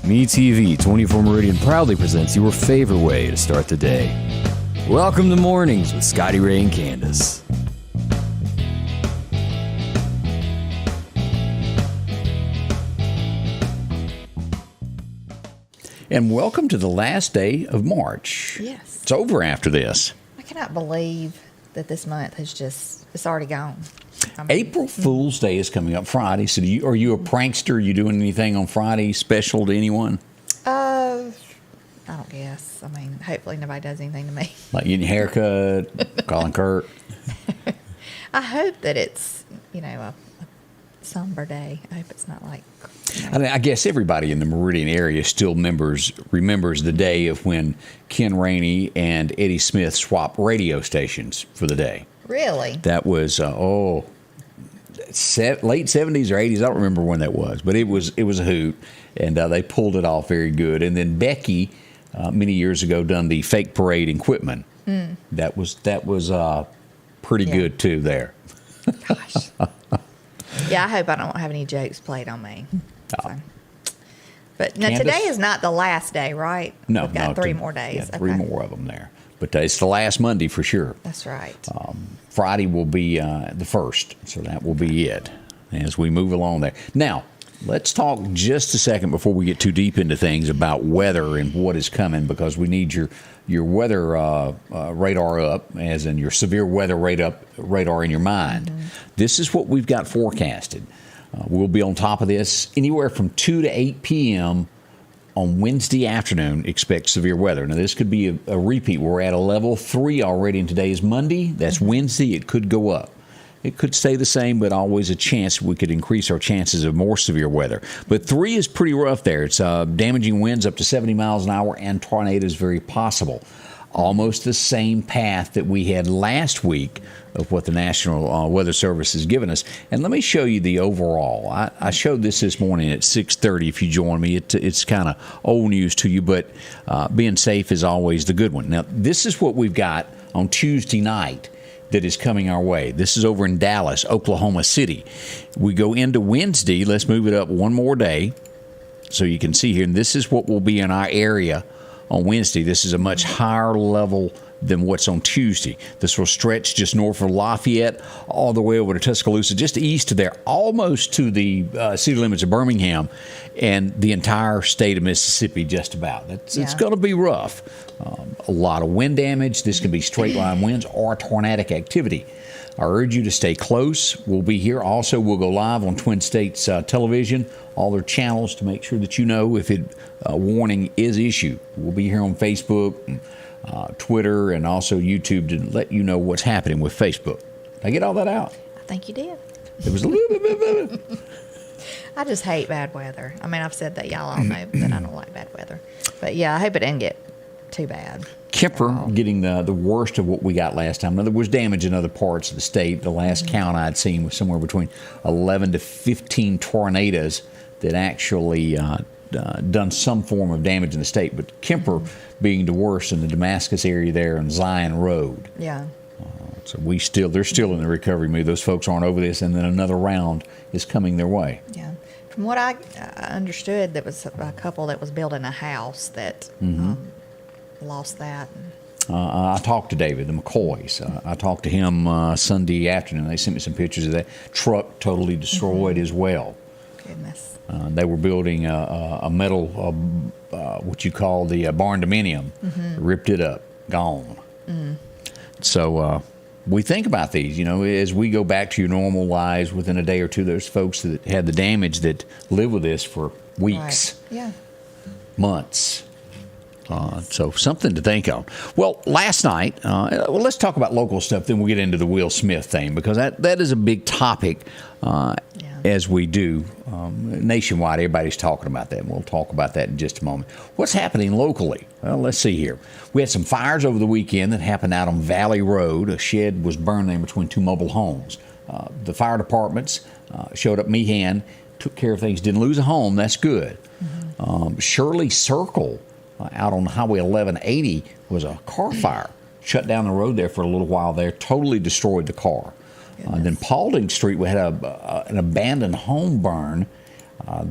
MeTV 24 Meridian proudly presents your favorite way to start the day. Welcome to Mornings with Scotty Ray and Candace. And welcome to the last day of March. Yes. It's over after this. I cannot believe that this month it's already gone. April Fool's Day is coming up Friday. So are you a prankster? You doing anything on Friday special to anyone? I don't guess. I mean, hopefully nobody does anything to me. Like getting a haircut, calling Kurt? I hope that it's, a somber day. I hope it's not like... I mean, I guess everybody in the Meridian area still remembers the day of when Ken Rainey and Eddie Smith swapped radio stations for the day. Really? That was late 70s or 80s. I don't remember when that was, but it was a hoot, and they pulled it off very good. And then Becky, many years ago, done the fake parade in Quitman. Mm. That was pretty good too there. Gosh. Yeah, I hope I don't have any jokes played on me. So. But now, today is not the last day, right? No, we've got three more days. Yeah, three more of them there. But it's the last Monday for sure. That's right. Friday will be the first, so that will be it as we move along there. Now, let's talk just a second before we get too deep into things about weather and what is coming, because we need your weather radar up, as in your severe weather radar in your mind. Mm-hmm. This is what we've got forecasted. We'll be on top of this anywhere from 2 to 8 p.m. on Wednesday afternoon. Expect severe weather. Now, this could be a repeat. We're at a level 3 already, and today is Monday. That's Wednesday. It could go up. It could stay the same, but always a chance we could increase our chances of more severe weather. But 3 is pretty rough there. It's damaging winds up to 70 miles an hour and tornadoes very possible. Almost the same path that we had last week of what the National Weather Service has given us. And let me show you the overall. I showed this morning at 6:30 if you join me. It's kind of old news to you, but being safe is always the good one. Now, this is what we've got on Tuesday night that is coming our way. This is over in Dallas, Oklahoma City. We go into Wednesday. Let's move it up one more day so you can see here. And this is what will be in our area on Wednesday. This is a much higher level than what's on Tuesday. This will stretch just north of Lafayette all the way over to Tuscaloosa, just east of there, almost to the city limits of Birmingham and the entire state of Mississippi just about. It's going to be rough. A lot of wind damage. This can be straight line winds or tornadic activity. I urge you to stay close. We'll be here. Also, we'll go live on Twin States Television, all their channels, to make sure that you know if a warning is issued. We'll be here on Facebook, and, Twitter, and also YouTube to let you know what's happening with Facebook. Did I get all that out? I think you did. It was a little bit. I just hate bad weather. I mean, I've said that. Y'all all know that I don't like bad weather. But, yeah, I hope it doesn't get too bad. Kemper getting the worst of what we got last time. Now, there was damage in other parts of the state. The last count I'd seen was somewhere between 11 to 15 tornadoes that actually done some form of damage in the state. But Kemper being the worst in the Damascus area there on Zion Road. Yeah. So they're still in the recovery mood. Those folks aren't over this, and then another round is coming their way. Yeah. From what I understood, there was a couple that was building a house that lost that. I talked to David, the McCoys. I talked to him Sunday afternoon. They sent me some pictures of that truck totally destroyed as well. Goodness. They were building a metal, what you call the barn dominium, ripped it up, gone. So we think about these, as we go back to your normal lives within a day or two. There's folks that had the damage that live with this for weeks, months. So something to think on. Well, last night, let's talk about local stuff, then we'll get into the Will Smith thing, because that is a big topic as we do nationwide. Everybody's talking about that, and we'll talk about that in just a moment. What's happening locally? Well, let's see here. We had some fires over the weekend that happened out on Valley Road. A shed was burned in between 2 mobile homes. The fire departments showed up Meehan, took care of things, didn't lose a home. That's good. Shirley Circle out on Highway 1180 was a car fire. Shut down the road there for a little while there, totally destroyed the car. Then Paulding Street, we had an abandoned home burn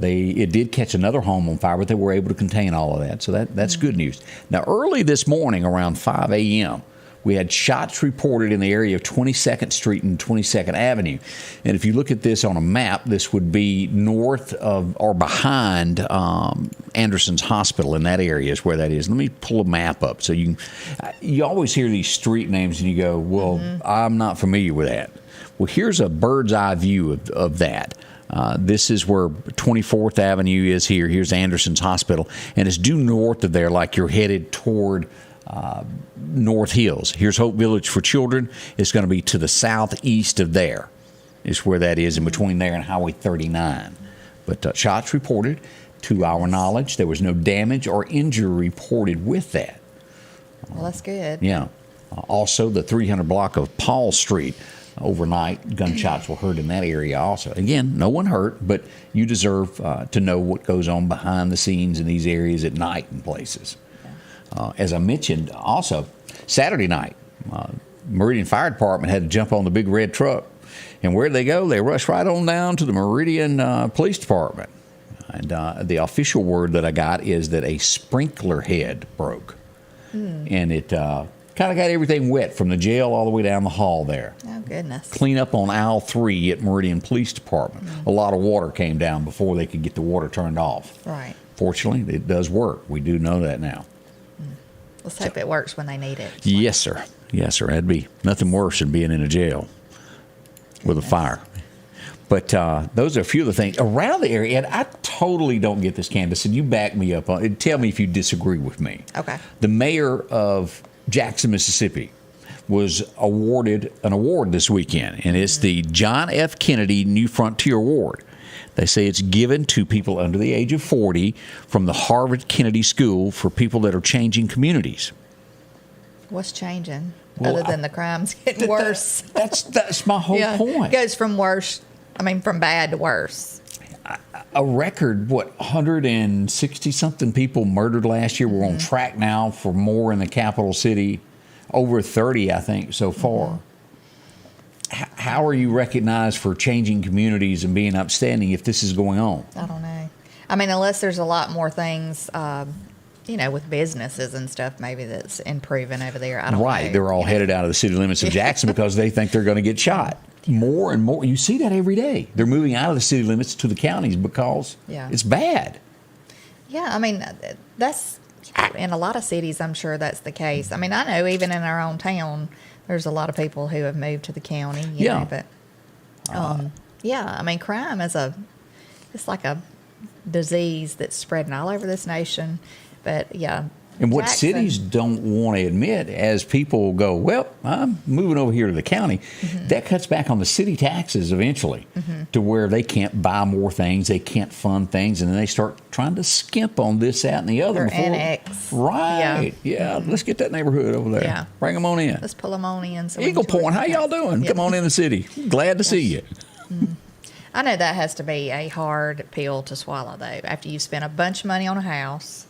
It did catch another home on fire, but they were able to contain all of that. So that's good news. Now, early this morning around 5 a.m., we had shots reported in the area of 22nd Street and 22nd Avenue. And if you look at this on a map, this would be north of or behind Anderson's Hospital. In that area is where that is. Let me pull a map up. So you always hear these street names and you go, well, I'm not familiar with that. Well, here's a bird's eye view of that. This is where 24th Avenue is here. Here's Anderson's Hospital. And it's due north of there like you're headed toward North Hills. Here's Hope Village for Children. It's going to be to the southeast of there is where that is, in between there and Highway 39. But shots reported. To our knowledge, there was no damage or injury reported with that. Well, that's good. Yeah. Also, the 300 block of Paul Street, overnight gunshots were heard in that area also. Again, no one hurt, but you deserve to know what goes on behind the scenes in these areas at night and places. As I mentioned, also, Saturday night, Meridian Fire Department had to jump on the big red truck. And where'd they go? They rushed right on down to the Meridian Police Department. And the official word that I got is that a sprinkler head broke. And it kind of got everything wet from the jail all the way down the hall there. Oh, goodness. Clean up on aisle 3 at Meridian Police Department. A lot of water came down before they could get the water turned off. Right. Fortunately, it does work. We do know that now. Let's hope it works when they need it. Yes, sir. Yes, sir. That'd be nothing worse than being in a jail with a fire. But those are a few of the things around the area. And I totally don't get this, Candace, and you back me up on it. Tell me if you disagree with me. Okay. The mayor of Jackson, Mississippi, was awarded an award this weekend, and it's the John F. Kennedy New Frontier Award. They say it's given to people under the age of 40 from the Harvard Kennedy School for people that are changing communities. What's changing? Well, other than the crimes getting worse. That's my whole point. It goes from from bad to worse. A record, 160-something people murdered last year. We're on track now for more in the capital city. Over 30, I think, so far. How are you recognized for changing communities and being upstanding if this is going on? I don't know. I mean, unless there's a lot more things, with businesses and stuff, maybe that's improving over there. I don't know. Right. They're all headed out of the city limits of Jackson because they think they're going to get shot. More and more. You see that every day. They're moving out of the city limits to the counties because it's bad. Yeah, I mean, that's in a lot of cities, I'm sure that's the case. I mean, I know even in our own town, there's a lot of people who have moved to the county. You know, but I mean, crime is it's like a disease that's spreading all over this nation. But yeah. And what cities don't want to admit, as people go, well, I'm moving over here to the county, that cuts back on the city taxes eventually to where they can't buy more things, they can't fund things, and then they start trying to skimp on this, that, and the other. Or annex. Right. Yeah. Let's get that neighborhood over there. Yeah. Bring them on in. Let's pull them on in. So Eagle Point, how y'all doing? Come on in the city. Glad to see you. I know that has to be a hard pill to swallow, though, after you've spent a bunch of money on a house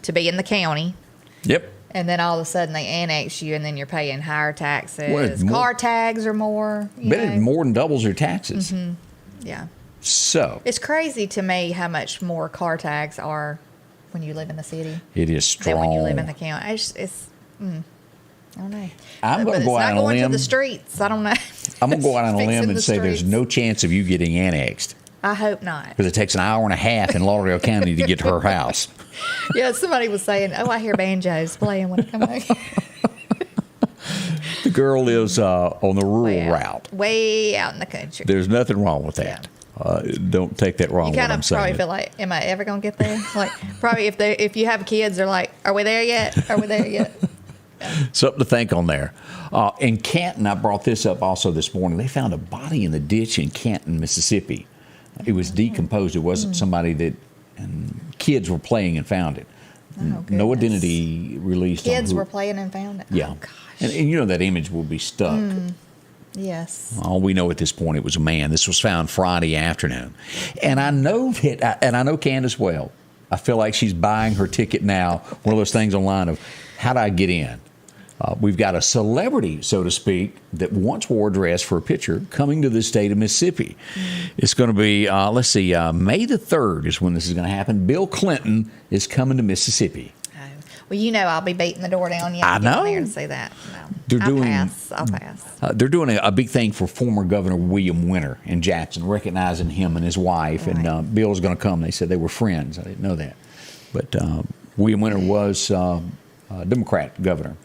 to be in the county. Yep. And then all of a sudden they annex you, and then you're paying higher taxes. Car tags are more. It more than doubles your taxes. Yeah. So. It's crazy to me how much more car tags are when you live in the city. It is strong. Than when you live in the county. I don't know. I'm going to go out on a limb. It's not going to the streets. I don't know. I'm going to go out on a limb and say there's streets. no chance of you getting annexed. I hope not. Because it takes an hour and a half in Lauderdale County to get to her house. Yeah, somebody was saying, I hear banjos playing when I come back. The girl lives on the rural route. Way out in the country. There's nothing wrong with that. Don't take that wrong. You kind of probably feel like, am I ever going to get there? Like, probably if you have kids, they're like, are we there yet? Are we there yet? Yeah. Something to think on there. In Canton, I brought this up also this morning. They found a body in the ditch in Canton, Mississippi. It was decomposed. It wasn't somebody that kids were playing and found it. No identity released. Kids were playing and found it. Yeah. Oh, gosh. And you know that image will be stuck. Yes. All we know at this point, it was a man. This was found Friday afternoon. And I know that, and I know Candace well. I feel like she's buying her ticket now. One of those things online of, how do I get in? We've got a celebrity, so to speak, that once wore a dress for a picture coming to the state of Mississippi. It's going to be, May the 3rd is when this is going to happen. Bill Clinton is coming to Mississippi. Well, I'll be beating the door down you. I know. There to say that. No. I'll pass. They're doing a big thing for former Governor William Winter in Jackson, recognizing him and his wife. Right. And Bill's going to come. They said they were friends. I didn't know that. But William Winter was a Democrat governor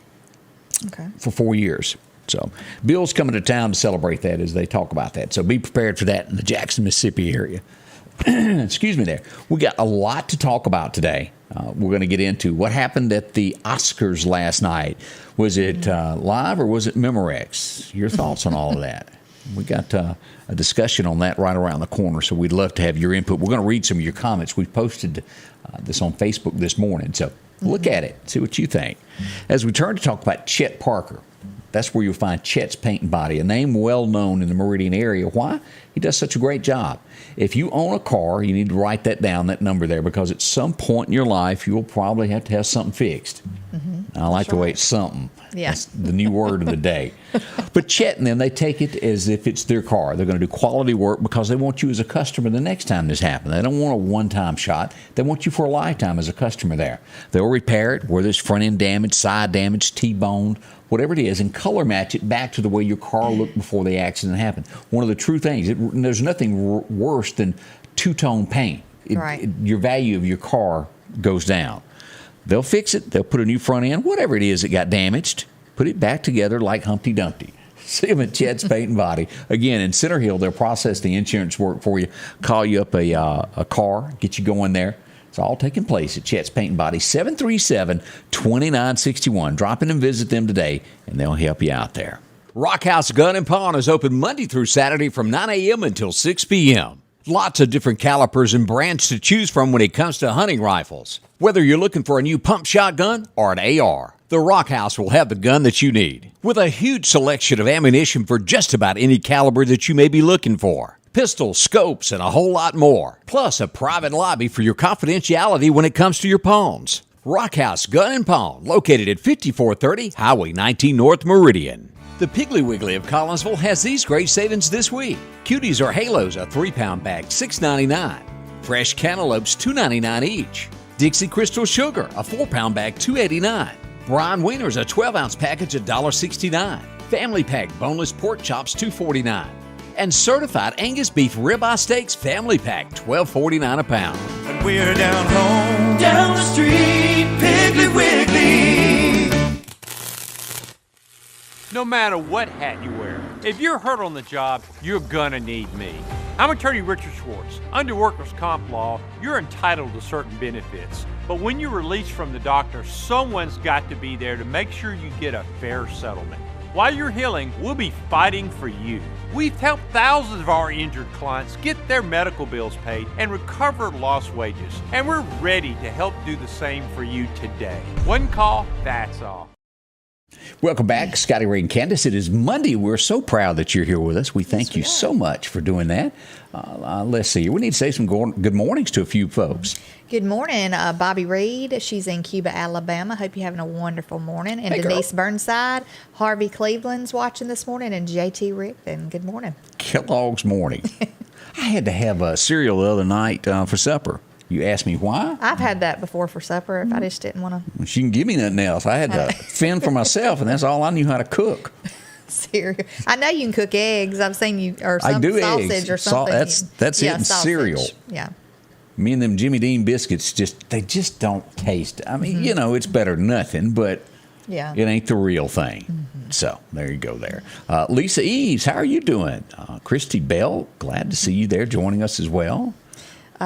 for 4 years. So Bill's coming to town to celebrate that as they talk about that. So be prepared for that in the Jackson, Mississippi area. Excuse me there. We got a lot to talk about today. We're going to get into what happened at the Oscars last night. Was it live or was it Memorex? Your thoughts on all of that? We got a discussion on that right around the corner, so we'd love to have your input. We're going to read some of your comments. We posted this on Facebook this morning, so look at it, see what you think. As we turn to talk about Chet Parker, that's where you'll find Chet's Paint and Body, a name well known in the Meridian area. Why? He does such a great job. If you own a car, you need to write that down, that number there, because at some point in your life, you'll probably have to have something fixed. I like the way it's something. Yeah. That's the new word of the day. But Chet and them, they take it as if it's their car. They're going to do quality work because they want you as a customer the next time this happens. They don't want a one-time shot. They want you for a lifetime as a customer there. They'll repair it, whether it's front-end damage, side damage, T-boned, whatever it is, and color match it back to the way your car looked before the accident happened. One of the true things, there's nothing worse than two-tone paint. Your value of your car goes down. They'll fix it. They'll put a new front end, whatever it is that got damaged, put it back together like Humpty Dumpty. See them at Chet's Paint and Body. Again, in Center Hill, they'll process the insurance work for you, call you up a car, get you going there. It's all taking place at Chet's Paint and Body, 737-2961. Drop in and visit them today, and they'll help you out there. Rock House Gun and Pawn is open Monday through Saturday from 9 a.m. until 6 p.m. Lots of different calibers and brands to choose from when it comes to hunting rifles. Whether you're looking for a new pump shotgun or an AR, the Rock House will have the gun that you need, with a huge selection of ammunition for just about any caliber that you may be looking for. Pistols, scopes, and a whole lot more. Plus a private lobby for your confidentiality when it comes to your pawns. Rock House Gun and Pawn, located at 5430 Highway 19 North Meridian. The Piggly Wiggly of Collinsville has these great savings this week. Cuties or Halos, a 3-pound bag, $6.99. Fresh cantaloupes, $2.99 each. Dixie Crystal Sugar, a 4-pound bag, $2.89. Brian Wieners, a 12-ounce package, $1.69. Family Pack boneless pork chops, $2.49. And certified Angus beef ribeye steaks family pack, $12.49 a pound. And we're down home, down the street, Piggly Wiggly. No matter what hat you wear, if you're hurt on the job, you're gonna need me. I'm attorney Richard Schwartz. Under workers' comp law, you're entitled to certain benefits. But when you're released from the doctor, someone's got to be there to make sure you get a fair settlement. While you're healing, we'll be fighting for you. We've helped thousands of our injured clients get their medical bills paid and recover lost wages. And we're ready to help do the same for you today. One call, that's all. Welcome back, Scotty Ray and Candace. It is Monday. We're so proud that you're here with us. We thank you so much for doing that. Let's see. We need to say some good mornings to a few folks. Good morning, Bobby Reed. She's in Cuba, Alabama. Hope you're having a wonderful morning. And hey, Denise Burnside, Harvey Cleveland's watching this morning, and JT Rickton. Good morning. Kellogg's morning. I had to have a cereal the other night for supper. You asked me why? I've had that before for supper if I just didn't want to. She can give me nothing else. I had to fend for myself, and that's all I knew how to cook. Cereal. I know you can cook eggs. I've seen you, or some I do sausage eggs. or something. That's it in cereal. Yeah. Me and them Jimmy Dean biscuits, they just don't taste. I mean, you know, it's better than nothing, but it ain't the real thing. So there you go there. Lisa Eves, how are you doing? Christy Bell, glad to see you there joining us as well.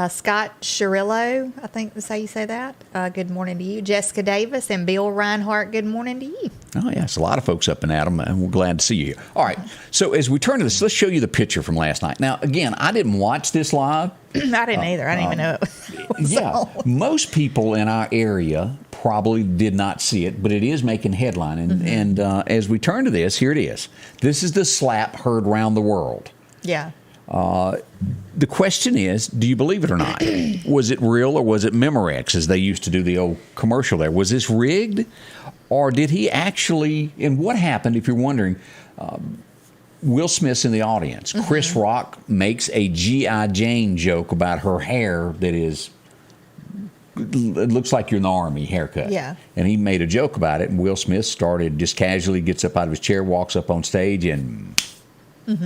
Scott Shirillo, I think that's how you say that. Good morning to you. Jessica Davis and Bill Reinhart, good morning to you. Oh, yeah, it's a lot of folks up in Adam, and we're glad to see you here. All right, so as we turn to this, let's show you the picture from last night. Now, again, I didn't watch this live. I didn't either. I didn't even know it was on. Most people in our area probably did not see it, but it is making headline. And as we turn to this, here it is. This is the slap heard around the world. Yeah. The question is, do you believe it or not? Was it real or was it Memorex, as they used to do the old commercial there? Was this rigged, or did he actually? And what happened, if you're wondering? Will Smith's in the audience. Chris Rock makes a G.I. Jane joke about her hair that is, it looks like you're in the Army haircut. Yeah. And he made a joke about it, and Will Smith started just casually, gets up out of his chair, walks up on stage, and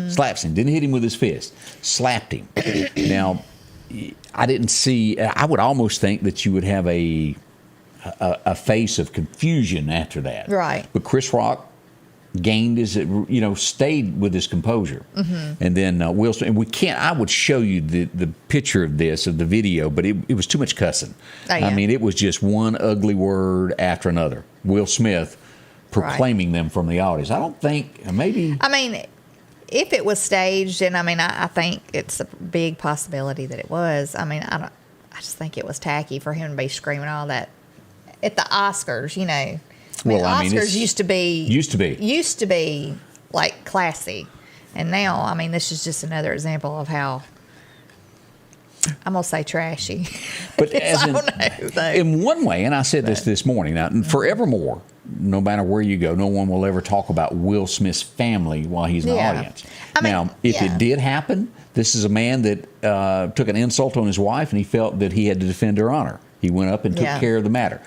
slaps him. Didn't hit him with his fist. Slapped him. Now, I didn't see, I would almost think that you would have a face of confusion after that. Right. But Chris Rock gained his, stayed with his composure. And then Will Smith, and we can't, I would show you the picture of this, of the video, but it was too much cussing. Oh, yeah. I mean, it was just one ugly word after another. Will Smith proclaiming them from the audience. I don't think, maybe. I mean, if it was staged, and I think it's a big possibility that it was. I mean, I just think it was tacky for him to be screaming all that at the Oscars, Oscars used to be like classy, and now, I mean, this is just another example of how, I'm gonna say, trashy. But in one way, and I said this morning, now forevermore, no matter where you go, no one will ever talk about Will Smith's family while he's in the audience. If it did happen, this is a man that took an insult on his wife, and he felt that he had to defend her honor. He went up and took care of the matter,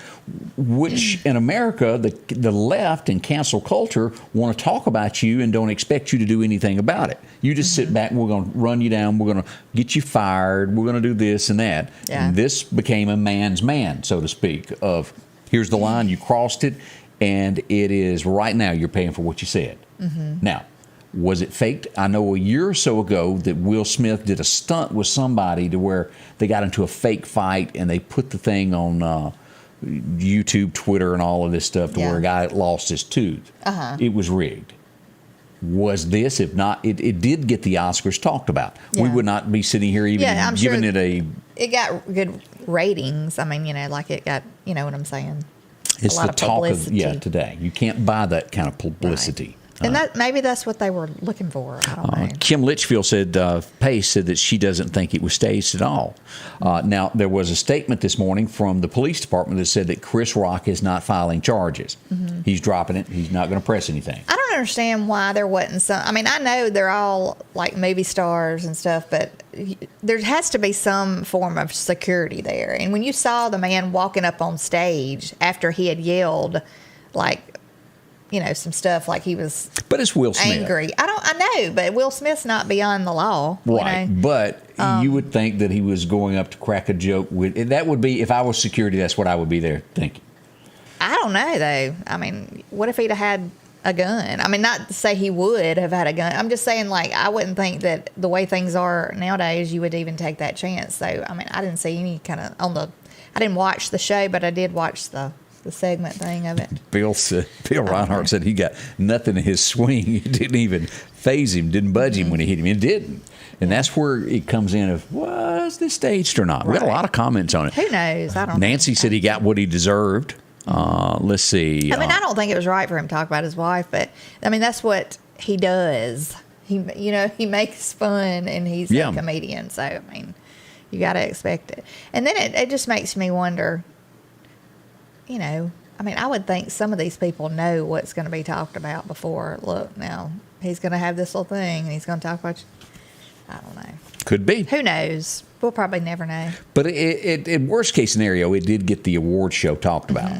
which in America, the left and cancel culture want to talk about you and don't expect you to do anything about it. You just sit back and we're going to run you down. We're going to get you fired. We're going to do this and that. Yeah. And this became a man's man, so to speak, of here's the line, you crossed it, and it is right now you're paying for what you said. Now, was it faked? I know a year or so ago that Will Smith did a stunt with somebody to where they got into a fake fight and they put the thing on YouTube, Twitter, and all of this stuff to where a guy lost his tooth. It was rigged. Was this? If not, it did get the Oscars talked about. We would not be sitting here even giving it a... It got good ratings. I mean, like it got, you know what I'm saying? It's a lot the talk of today. You can't buy that kind of publicity. Right. And maybe that's what they were looking for. I don't know. Kim Litchfield Pace said that she doesn't think it was staged at all. Now, there was a statement this morning from the police department that said that Chris Rock is not filing charges. He's dropping it. He's not going to press anything. I don't understand why there wasn't some. I mean, I know they're all like movie stars and stuff, but there has to be some form of security there. And when you saw the man walking up on stage after he had yelled, some stuff like he was. But it's Will Smith. Angry. I know, but Will Smith's not beyond the law. Right. But you would think that he was going up to crack a joke with. That would be, if I was security, that's what I would be there thinking. I don't know, though. I mean, what if he'd have had a gun? I mean, not to say he would have had a gun. I'm just saying, I wouldn't think that the way things are nowadays, you would even take that chance. So, I mean, I didn't see any kind of I didn't watch the show, but I did watch the segment thing of it. Bill Reinhart said he got nothing in his swing. It didn't even phase him, didn't budge him when he hit him. It didn't. And that's where it comes in of, was this staged or not? Right. We got a lot of comments on it. Who knows? I don't know. Nancy said he got what he deserved. Let's see. I mean, I don't think it was right for him to talk about his wife, but, I mean, that's what he does. He makes fun, and he's a comedian. So, I mean, you got to expect it. And then it just makes me wonder, I mean, I would think some of these people know what's going to be talked about before. Look, now he's going to have this little thing, and he's going to talk about. I don't know. Could be. Who knows? We'll probably never know. But in worst case scenario, it did get the award show talked about.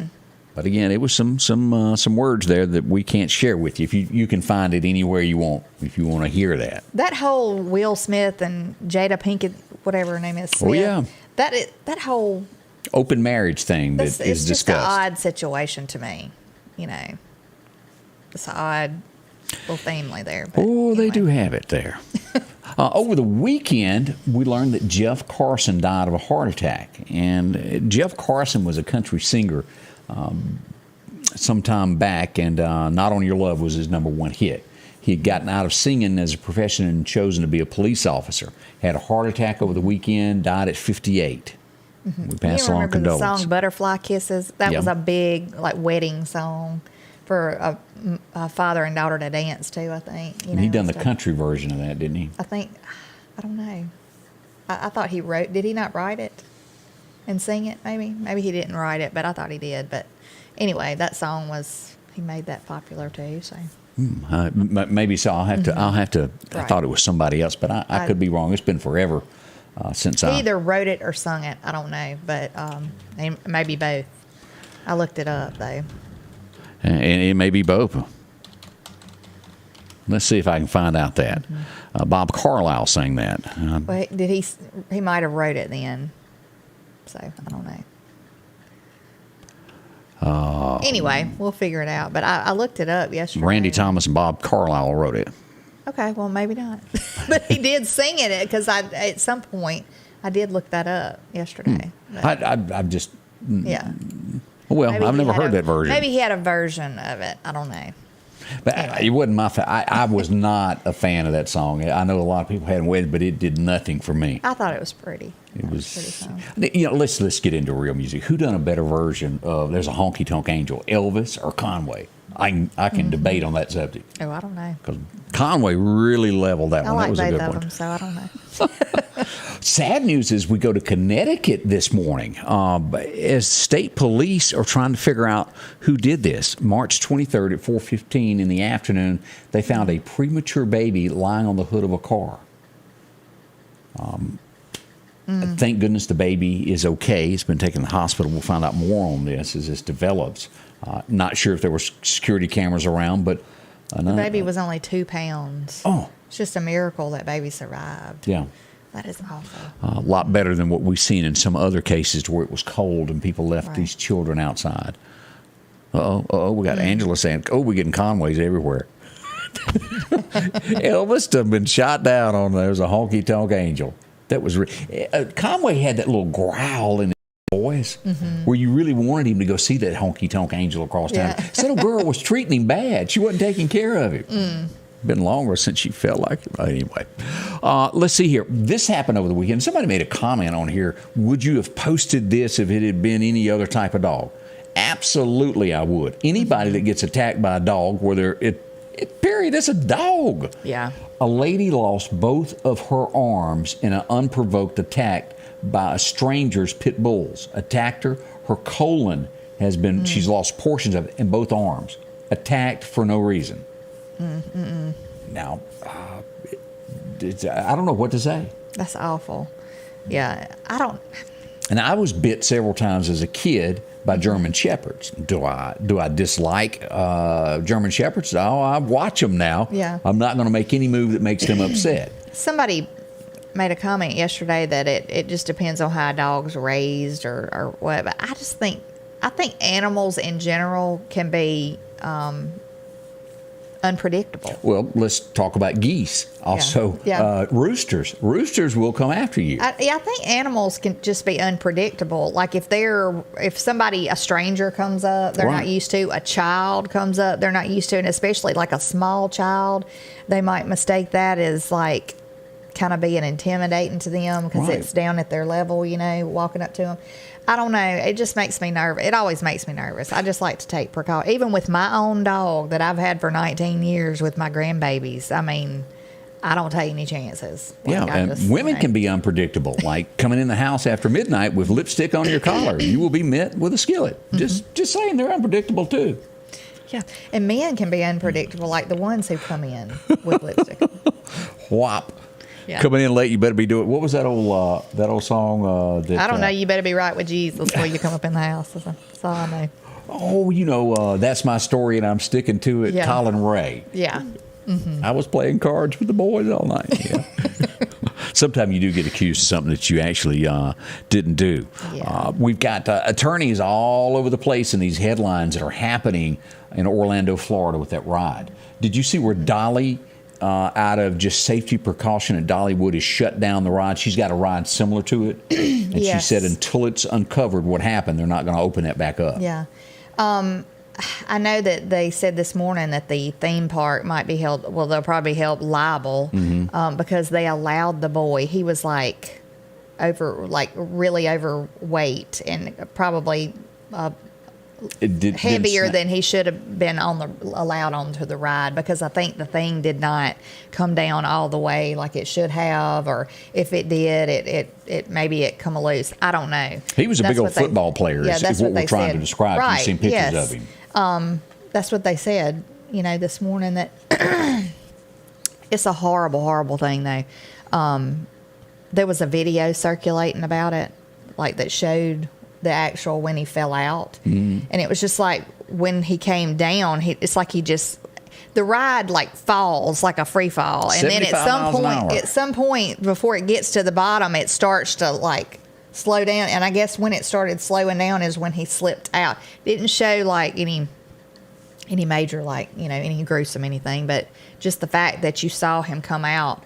But again, it was some words there that we can't share with you. If you can find it anywhere you want, if you want to hear that. That whole Will Smith and Jada Pinkett, whatever her name is. Smith, oh yeah. That whole open marriage thing that is discussed. It's just an odd situation to me. It's an odd little family there. But they do have it there. Over the weekend, we learned that Jeff Carson died of a heart attack. And Jeff Carson was a country singer some time back, and Not On Your Love was his #1 hit. He had gotten out of singing as a profession and chosen to be a police officer. Had a heart attack over the weekend, died at 58. We pass along condolences. The song Butterfly Kisses? That was a big wedding song for a father and daughter to dance to, I think. And he done the country version of that, didn't he? I think. I don't know. I thought he wrote. Did he not write it and sing it? Maybe he didn't write it, but I thought he did. But anyway, that song he made that popular too. So maybe so. I'll have to. Right. I thought it was somebody else, but I could be wrong. It's been forever since he either wrote it or sung it. I don't know, but maybe both. I looked it up though. And it may be both. Let's see if I can find out that. Bob Carlisle sang that. Well, did he? He might have wrote it then. So I don't know. Anyway, we'll figure it out. But I looked it up yesterday. Randy Thomas and Bob Carlisle wrote it. Okay, well maybe not. But he did sing it because at some point I did look that up yesterday. I've just. Yeah. Well, Maybe I've he never had heard that version. Maybe he had a version of it. I don't know. But Anyway. it wasn't my. I was not a fan of that song. I know a lot of people had it, but it did nothing for me. I thought it was pretty. It was pretty fun. Let's get into real music. Who done a better version of "There's a Honky Tonk Angel"? Elvis or Conway? I can debate on that subject. Oh, I don't know. Because Conway really leveled that I one. like That was a both good of one. them, so I don't know. Sad news is we go to Connecticut this morning as state police are trying to figure out who did this. March 23rd at 4:15 in the afternoon, they found a premature baby lying on the hood of a car. Thank goodness the baby is okay. It's been taken to the hospital. We'll find out more on this as this develops. Not sure if there were security cameras around, but The baby was only 2 pounds. Oh. It's just a miracle that baby survived. yeah. That is awful. A lot better than what we've seen in some other cases where it was cold and people left Right. these children outside. We got Angela saying, we're getting Conways everywhere. Elvis done been shot down on There's a Honky Tonk Angel. That was Conway had that little growl in his voice where you really wanted him to go see that Honky Tonk Angel across town. Yeah. This little girl was treating him bad. She wasn't taking care of him. Been longer since she felt like it. Anyway, let's see here. This happened over the weekend. Somebody made a comment on here. Would you have posted this if it had been any other type of dog? Absolutely, I would. Anybody that gets attacked by a dog, period, it's a dog. Yeah. A lady lost both of her arms in an unprovoked attack by a stranger's pit bulls. Attacked her. Her colon has been, she's lost portions of it in both arms. Attacked for no reason. Now, I don't know what to say. That's awful. Yeah. And I was bit several times as a kid by German Shepherds. Do I dislike German Shepherds? Oh, I watch them now. Yeah. I'm not going to make any move that makes them upset. Somebody made a comment yesterday that it just depends on how a dog's raised or what. But I think animals in general can be unpredictable. Well, let's talk about geese. Also, Yeah. roosters. Roosters will come after you. I think animals can just be unpredictable. Like if a stranger comes up, they're Right. not used to. A child comes up, they're not used to, and especially like a small child, they might mistake that as like kind of being intimidating to them because Right. it's down at their level, walking up to them. I don't know. It just makes me nervous. It always makes me nervous. I just like to take precaution. Even with my own dog that I've had for 19 years with my grandbabies, I mean, I don't take any chances. Yeah, Like, I and just, women can be unpredictable. Like coming in the house after midnight with lipstick on your collar, you will be met with a skillet. Just saying, they're unpredictable too. Yeah, and men can be unpredictable, like the ones who come in with lipstick. Whop. Yeah. Coming in late, you better be doing. What was that old song? I don't know. You better be right with Jesus before you come up in the house. That's all I know. That's my story, and I'm sticking to it. Yeah. Colin Ray. Yeah. I was playing cards with the boys all night. Yeah. Sometimes you do get accused of something that you actually didn't do. Yeah. We've got attorneys all over the place in these headlines that are happening in Orlando, Florida with that ride. Did you see where Dolly, out of just safety precaution at Dollywood, has shut down the ride? She's got a ride similar to it. And Yes. she said until it's uncovered what happened, they're not going to open that back up. Yeah. I know that they said this morning that the theme park might be held, well, they'll probably be held liable because they allowed the boy. He was really overweight and probably heavier than he should have been allowed onto the ride, because I think the thing did not come down all the way like it should have, or if it did, it maybe it come loose. I don't know. He was a big old football player. Yeah, that's what we're trying to describe. Right, You've seen pictures of him. That's what they said, this morning, that it's a horrible, horrible thing, though. There was a video circulating about it, like that showed the actual when he fell out, and it was just like when he came down, it's like the ride like falls like a free fall, and then at some point before it gets to the bottom, it starts to like slow down, and I guess when it started slowing down is when he slipped out. Didn't show like any major, like any gruesome anything, but just the fact that you saw him come out.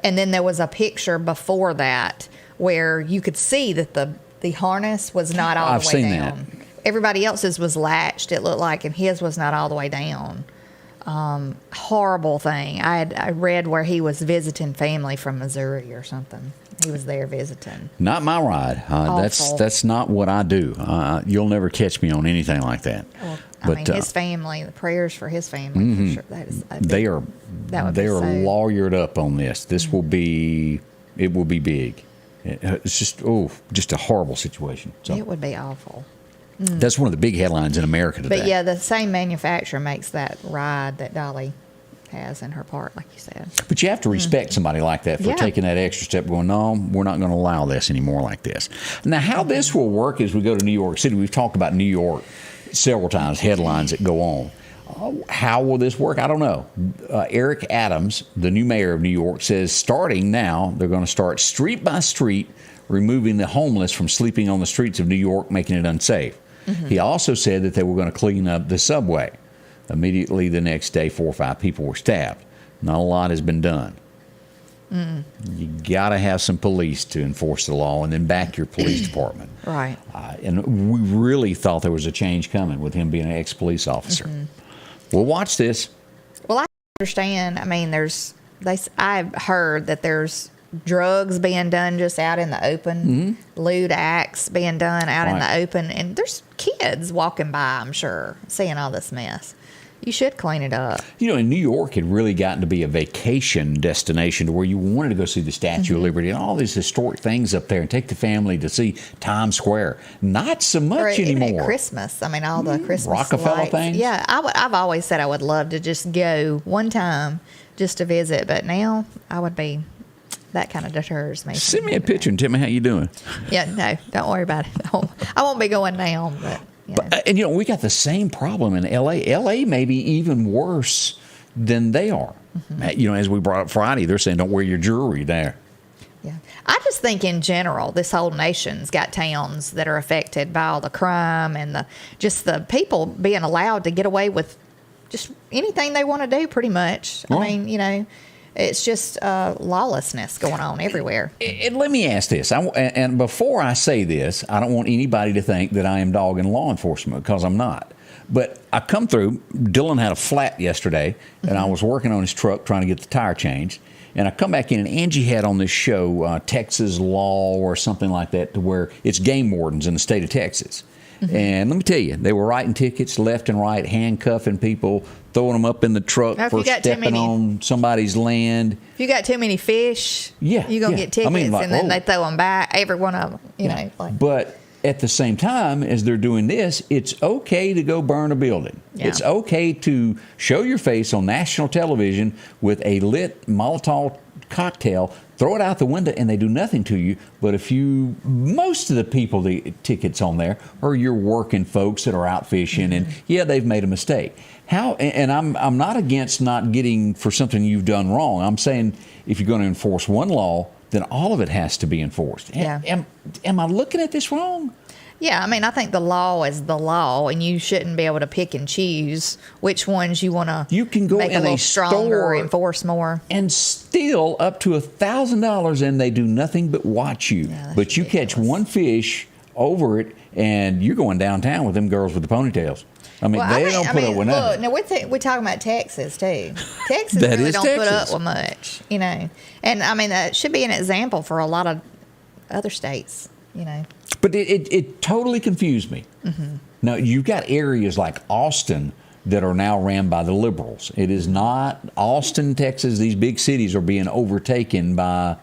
And then there was a picture before that where you could see that the harness was not all the way down. I've seen that. Everybody else's was latched, it looked like, and his was not all the way down. Horrible thing. I read where he was visiting family from Missouri or something. He was there visiting. Not my ride. That's not what I do. You'll never catch me on anything like that. Well, I mean, his family, the prayers for his family. For sure. That is they are lawyered up on this. It will be big. It's just a horrible situation. So it would be awful. That's one of the big headlines in America today. But yeah, the same manufacturer makes that ride that Dolly has in her park, like you said. But you have to respect somebody like that for taking that extra step, going, no, we're not going to allow this anymore like this. Now, how this will work as we go to New York City, we've talked about New York several times, headlines that go on. How will this work? I don't know. Eric Adams, the new mayor of New York, says starting now, they're going to start street by street, removing the homeless from sleeping on the streets of New York, making it unsafe. He also said that they were going to clean up the subway. Immediately the next day, 4 or 5 people were stabbed. Not a lot has been done. You got to have some police to enforce the law, and then back your police department. Right. And we really thought there was a change coming with him being an ex-police officer. We'll watch this. Well, I understand. I mean, I've heard that there's drugs being done just out in the open, lewd acts being done out in the open, and there's kids walking by, I'm sure, seeing all this mess. You should clean it up. In New York, it really gotten to be a vacation destination to where you wanted to go see the Statue of Liberty and all these historic things up there and take the family to see Times Square. Not so much anymore. Even at Christmas. I mean, all the Christmas Rockefeller lights. things. Yeah, I've always said I would love to just go one time just to visit, but now I would be... That kind of deters me. Send me a picture and tell me how you're doing. Yeah, no, don't worry about it. I won't be going down, but... And we got the same problem in L.A. L.A. may be even worse than they are. As we brought up Friday, they're saying don't wear your jewelry there. Yeah. I just think in general, this whole nation's got towns that are affected by all the crime and the people being allowed to get away with just anything they want to do, pretty much. I mean, it's just lawlessness going on everywhere. And let me ask this. And before I say this, I don't want anybody to think that I am dogging law enforcement, because I'm not. But I come through. Dylan had a flat yesterday, and I was working on his truck trying to get the tire changed. And I come back in, and Angie had on this show Texas Law or something like that, to where it's game wardens in the state of Texas. And let me tell you, they were writing tickets left and right, handcuffing people, throwing them up in the truck for stepping on somebody's land. If you got too many fish, you're going to get tickets, and then they throw them back, every one of them. You know. But at the same time as they're doing this, it's okay to go burn a building. Yeah. It's okay to show your face on national television with a lit Molotov cocktail, throw it out the window, and they do nothing to you. But most of the people, the tickets on there are your working folks that are out fishing, and they've made a mistake. And I'm not against not getting for something you've done wrong. I'm saying if you're going to enforce one law, then all of it has to be enforced. Am I looking at this wrong? Yeah, I mean, I think the law is the law, and you shouldn't be able to pick and choose which ones you want to make a little stronger or enforce more. And steal up to $1,000, and they do nothing but watch you. Yeah, but you catch one fish over it, and you're going downtown with them girls with the ponytails. I mean, they don't put up with nothing. Now, we're talking about Texas, too. Texas really don't put up with much, And, I mean, that should be an example for a lot of other states, But it totally confused me. Now, you've got areas like Austin that are now ran by the liberals. It is not Austin, Texas. These big cities are being overtaken by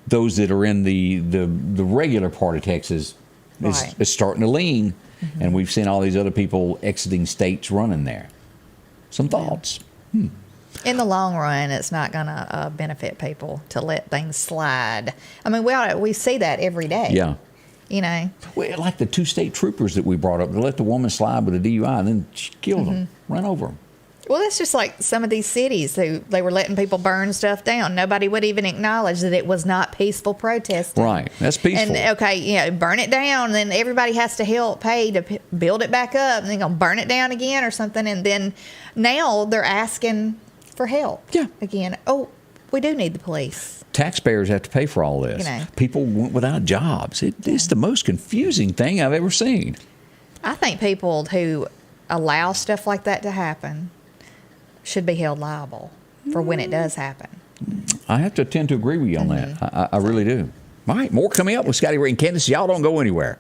those that are in the regular part of Texas. Right. It's starting to lean, and we've seen all these other people exiting states running there. Some thoughts. In the long run, it's not going to benefit people to let things slide. I mean, we see that every day. Yeah. You know. Well, like the 2 state troopers that we brought up, they let the woman slide with a DUI, and then she killed them, run over them. Well, it's just like some of these cities who they were letting people burn stuff down. Nobody would even acknowledge that it was not peaceful protesting. Right. That's peaceful. And, okay, you know, burn it down, then everybody has to help pay to build it back up, and then going to burn it down again or something. And then now they're asking for help. Yeah. Again. Oh, we do need the police. Taxpayers have to pay for all this. You know. People went without jobs. It's the most confusing thing I've ever seen. I think people who allow stuff like that to happen should be held liable for when it does happen. I have to tend to agree with you on that. I really do. All right, more coming up with Scotty Ray and Candace. Y'all don't go anywhere.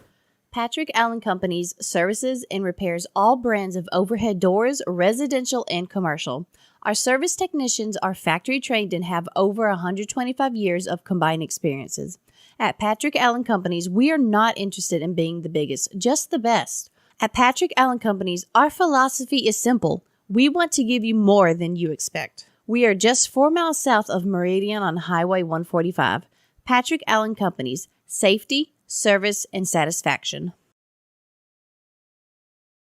Patrick Allen Companies services and repairs all brands of overhead doors, residential and commercial. Our service technicians are factory trained and have over 125 years of combined experiences. At Patrick Allen Companies, we are not interested in being the biggest, just the best. At Patrick Allen Companies, our philosophy is simple. We want to give you more than you expect. We are just 4 miles south of Meridian on Highway 145. Patrick Allen Companies, safety, service, and satisfaction.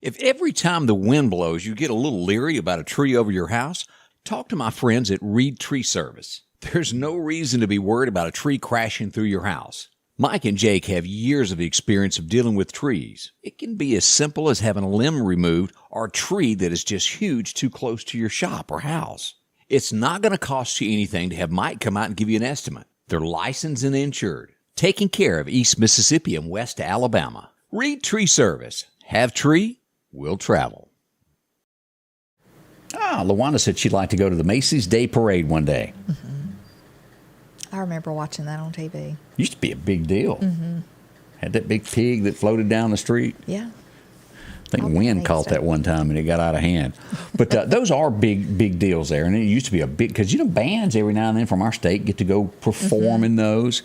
If every time the wind blows you get a little leery about a tree over your house, talk to my friends at Reed Tree Service. There's no reason to be worried about a tree crashing through your house. Mike and Jake have years of experience of dealing with trees. It can be as simple as having a limb removed or a tree that is just huge too close to your shop or house. It's not going to cost you anything to have Mike come out and give you an estimate. They're licensed and insured, taking care of East Mississippi and West Alabama. Reed Tree Service. Have tree, will travel. Luana said she'd like to go to the Macy's Day Parade one day. I remember watching that on TV. Used to be a big deal. Had that big pig that floated down the street. Yeah. I think wind caught that one time and it got out of hand. But those are big deals there. And it used to be a big, because, you know, bands every now and then from our state get to go perform in those.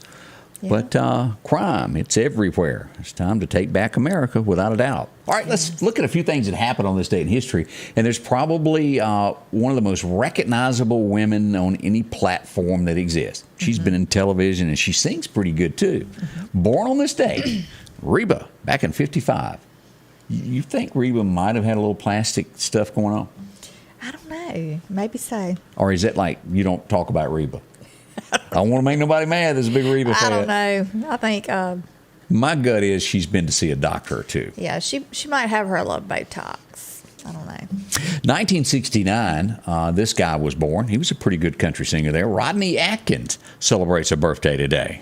Yeah. But crime, it's everywhere. It's time to take back America, without a doubt. All right, let's look at a few things that happened on this day in history. And there's probably one of the most recognizable women on any platform that exists. She's been in television, and she sings pretty good, too. Born on this day, Reba, back in 1955. You think Reba might have had a little plastic stuff going on? I don't know. Maybe so. Or is it like you don't talk about Reba? I don't want to make nobody mad. There's a big Reba fan. I don't know. I think... my gut is she's been to see a doctor or two. Yeah, she might have her little Botox. I don't know. 1969, this guy was born. He was a pretty good country singer there. Rodney Atkins celebrates a birthday today.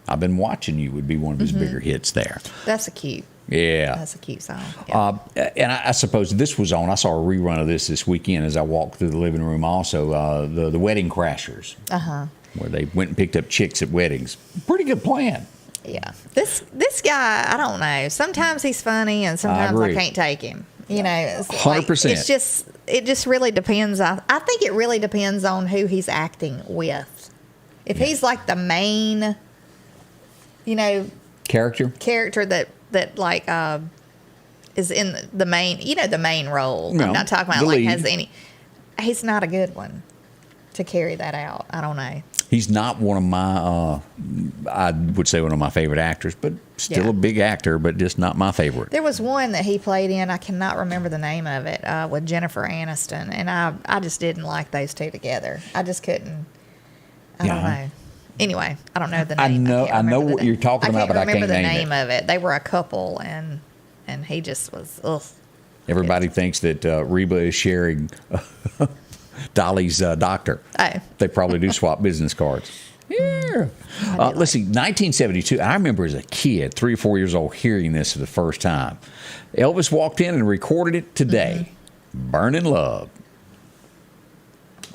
I've Been Watching You would be one of his bigger hits there. That's a cute. Yeah. That's a cute song. Yeah. And I suppose this was on. I saw a rerun of this weekend as I walked through the living room also. The Wedding Crashers. Where they went and picked up chicks at weddings. Pretty good plan. Yeah. This guy, I don't know. Sometimes he's funny and sometimes I can't take him. You know, it's 100%. Like, it just really depends. I think it really depends on who he's acting with. If he's like the main, you know, character that like is in the main, you know, the main role. No, I'm not talking about like lead. Has any. He's not a good one to carry that out. I don't know. He's not one of my, I would say one of my favorite actors, but still a big actor, but just not my favorite. There was one that he played in, I cannot remember the name of it, with Jennifer Aniston, and I just didn't like those two together. I just couldn't. I don't know. Anyway, I don't know the name. I know what you're talking about, but I can't remember the name name of it. They were a couple, and he just was. Ugh. Everybody thinks that Reba is sharing Dolly's doctor. Oh. They probably do swap business cards. Yeah. Let's see, 1972. I remember as a kid, 3 or 4 years old, hearing this for the first time. Elvis walked in and recorded it today. Burning Love.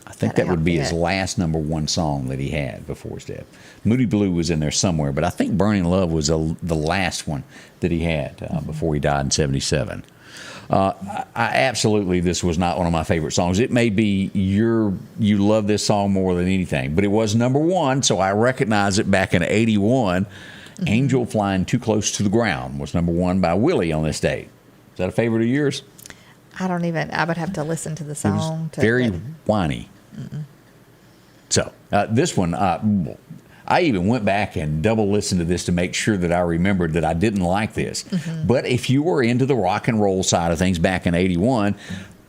I think that would be his last number one song that he had before his death. Moody Blue was in there somewhere, but I think Burning Love was the last one that he had before he died in 77. I absolutely, this was not one of my favorite songs. It may be you love this song more than anything, but it was number one, so I recognize it back in 81. Angel Flying Too Close to the Ground was number one by Willie on this date. Is that a favorite of yours? I would have to listen to the song. Very whiny. So this one, I even went back and double listened to this to make sure that I remembered that I didn't like this. But if you were into the rock and roll side of things back in 81,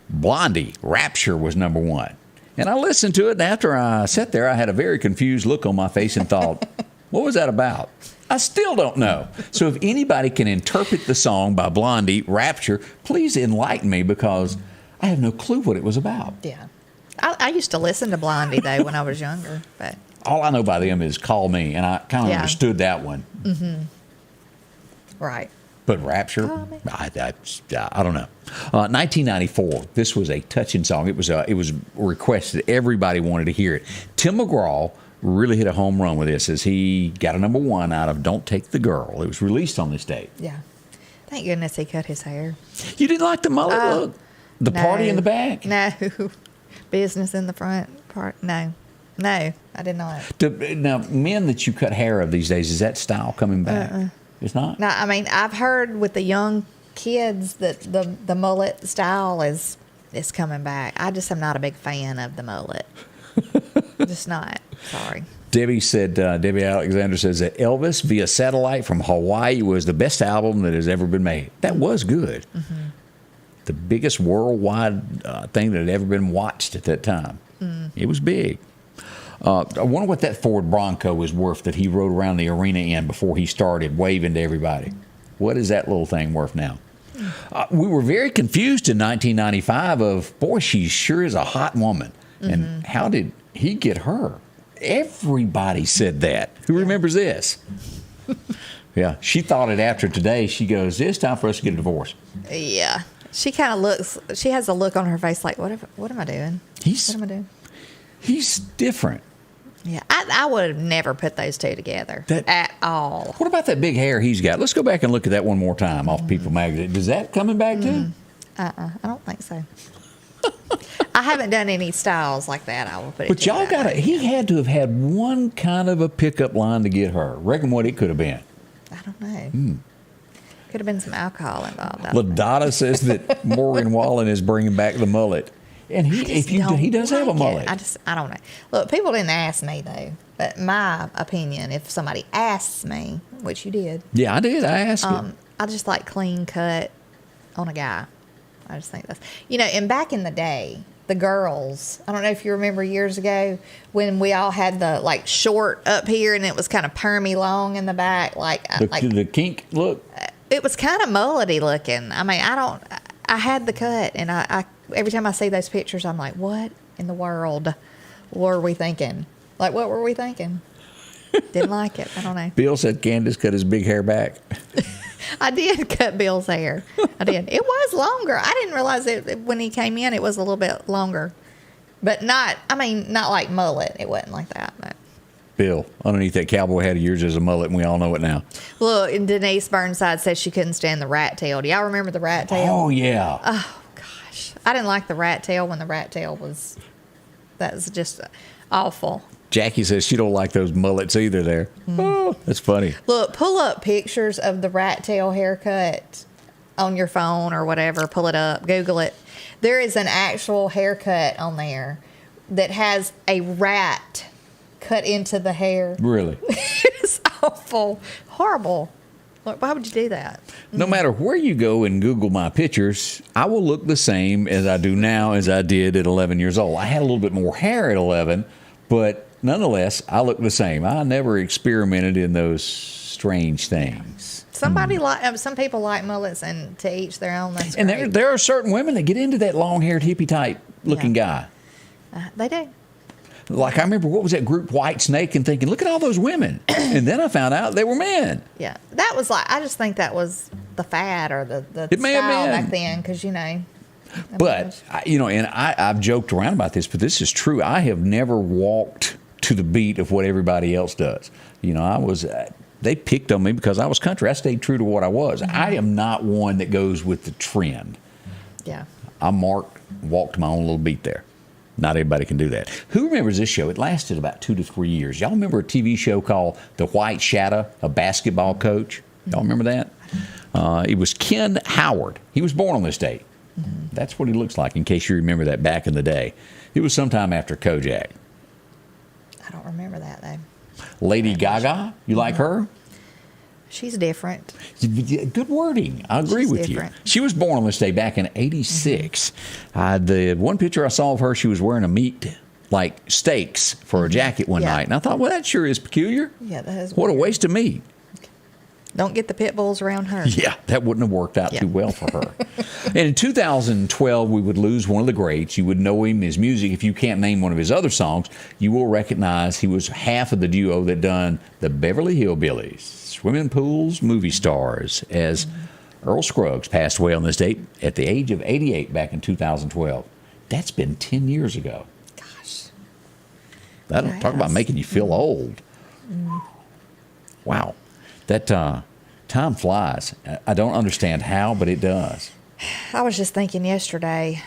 Blondie, Rapture was number one. And I listened to it, and after I sat there, I had a very confused look on my face and thought, what was that about? I still don't know. So if anybody can interpret the song by Blondie, Rapture, please enlighten me, because I have no clue what it was about. Yeah. I used to listen to Blondie, though, when I was younger. But all I know by them is Call Me, and I kind of understood that one. Right. But Rapture, I don't know. 1994, this was a touching song. It was requested. Everybody wanted to hear it. Tim McGraw really hit a home run with this as he got a number one out of Don't Take the Girl. It was released on this date. Yeah. Thank goodness he cut his hair. You didn't like the mullet look? The party in the back? No. Business in the front part? No. No, I did not. Now, men that you cut hair of these days, is that style coming back? It's not? No, I mean, I've heard with the young kids that the mullet style is coming back. I just am not a big fan of the mullet. Just not. Sorry. Debbie Alexander says that Elvis via satellite from Hawaii was the best album that has ever been made. That was good. The biggest worldwide thing that had ever been watched at that time. It was big. I wonder what that Ford Bronco is worth that he rode around the arena in before he started waving to everybody. What is that little thing worth now? We were very confused in 1995 of, boy, she sure is a hot woman. And how did he get her? Everybody said that. Who remembers this? Yeah, she thought it after today. She goes, it's time for us to get a divorce. Yeah. She kind of looks, she has a look on her face like, what am I doing? What am I doing? He's different. Yeah, I would have never put those two together at all. What about that big hair he's got? Let's go back and look at that one more time off People Magazine. Is that coming back too? I don't think so. I haven't done any styles like that. I will put it. But y'all got he had to have had one kind of a pickup line to get her. Reckon what it could have been. I don't know. Could have been some alcohol involved. Ladonna says that Morgan Wallen is bringing back the mullet. And he does have a mullet. I don't know. Look, people didn't ask me though, but my opinion, if somebody asks me, which you did. Yeah, I did. I asked you. I just like clean cut on a guy. I just think that's, and back in the day, the girls, I don't know if you remember years ago when we all had the like short up here and it was kind of permy long in the back, the kink look. It was kind of mullety looking. I mean, I had the cut, and I every time I see those pictures, I'm like, what in the world were we thinking? Like, what were we thinking? Didn't like it. I don't know. Bill said Candace cut his big hair back. I did cut Bill's hair. I did. It was longer. I didn't realize it when he came in. It was a little bit longer, but not like mullet. It wasn't like that. But. Bill, underneath that cowboy hat of yours is a mullet, and we all know it now. Look, and Denise Burnside says she couldn't stand the rat tail. Do y'all remember the rat tail? Oh, yeah. Oh, gosh. I didn't like the rat tail when the rat tail was, that was just awful. Jackie says she don't like those mullets either there. Oh, that's funny. Look, pull up pictures of the rat tail haircut on your phone or whatever. Pull it up. Google it. There is an actual haircut on there that has a rat cut into the hair. Really? It's awful. Horrible. Look, why would you do that? No matter where you go and Google my pictures, I will look the same as I do now as I did at 11 years old. I had a little bit more hair at 11, but nonetheless, I look the same. I never experimented in those strange things. Some people like mullets, and to each their own. That's and great. there are certain women that get into that long-haired, hippie-type looking guy. They do. Like, I remember, what was that group, White Snake, and thinking, look at all those women. And then I found out they were men. Yeah. That was I just think that was the fad or the it may style have been back then, because, But, I've joked around about this, but this is true. I have never walked to the beat of what everybody else does. They picked on me because I was country. I stayed true to what I was. Mm-hmm. I am not one that goes with the trend. Yeah. I walked my own little beat there. Not everybody can do that. Who remembers this show? It lasted about 2 to 3 years. Y'all remember a TV show called The White Shadow, a basketball coach? Y'all remember that? It was Ken Howard. He was born on this date. Mm-hmm. That's what he looks like, in case you remember that back in the day. It was sometime after Kojak. I don't remember that, though. Lady Gaga, you like her? She's different. Good wording. I agree She's with different. you. She was born on this day back in '86. The one picture I saw of her, she was wearing a meat, like steaks, for a jacket one night. And I thought, well, that sure is peculiar. Yeah, that is What a weird. waste of meat. Don't get the pit bulls around her. Yeah, that wouldn't have worked out too well for her. And in 2012, we would lose one of the greats. You would know him, his music. If you can't name one of his other songs, you will recognize he was half of the duo that done the Beverly Hillbillies, Swimming Pools, Movie Stars, as Earl Scruggs passed away on this date at the age of 88 back in 2012. That's been 10 years ago. Gosh. That'll talk about making you feel old. Wow. That time flies. I don't understand how, but it does. I was just thinking yesterday,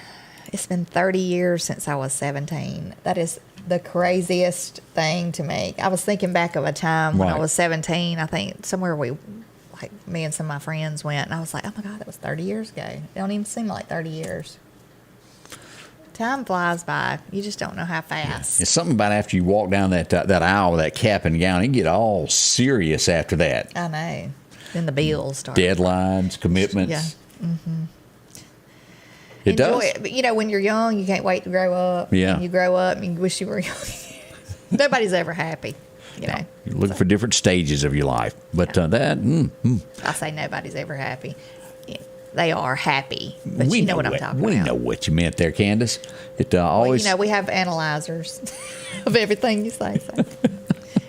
it's been 30 years since I was 17. That is the craziest thing to me. I was thinking back of a time when I Right. was 17. I think somewhere me and some of my friends went, and I was like, oh my God, that was 30 years ago. It don't even seem like 30 years. Time flies by. You just don't know how fast. It's something about after you walk down that aisle with that cap and gown, you get all serious after that. I know. Then the bills start. Deadlines, commitments. Yeah. It Enjoy does. it. But, when you're young, you can't wait to grow up. Yeah. And you grow up and you wish you were young. Nobody's ever happy, You look for different stages of your life. But I say nobody's ever happy. Yeah, they are happy, but you know what I'm talking we about. know what you meant there, Candace. It always. Well, we have analyzers of everything you say. So.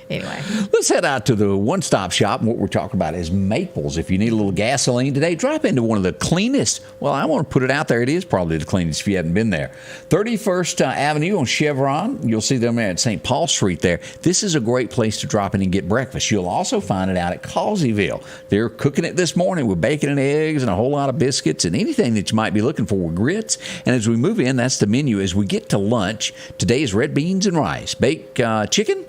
Anyway. Let's head out to the one-stop shop. And what we're talking about is Maples. If you need a little gasoline today, drop into one of the cleanest. Well, I want to put it out there. It is probably the cleanest if you haven't been there. 31st Avenue on Chevron. You'll see them at St. Paul Street there. This is a great place to drop in and get breakfast. You'll also find it out at Causeyville. They're cooking it this morning with bacon and eggs and a whole lot of biscuits and anything that you might be looking for with grits. And as we move in, that's the menu. As we get to lunch, today is red beans and rice. Baked chicken.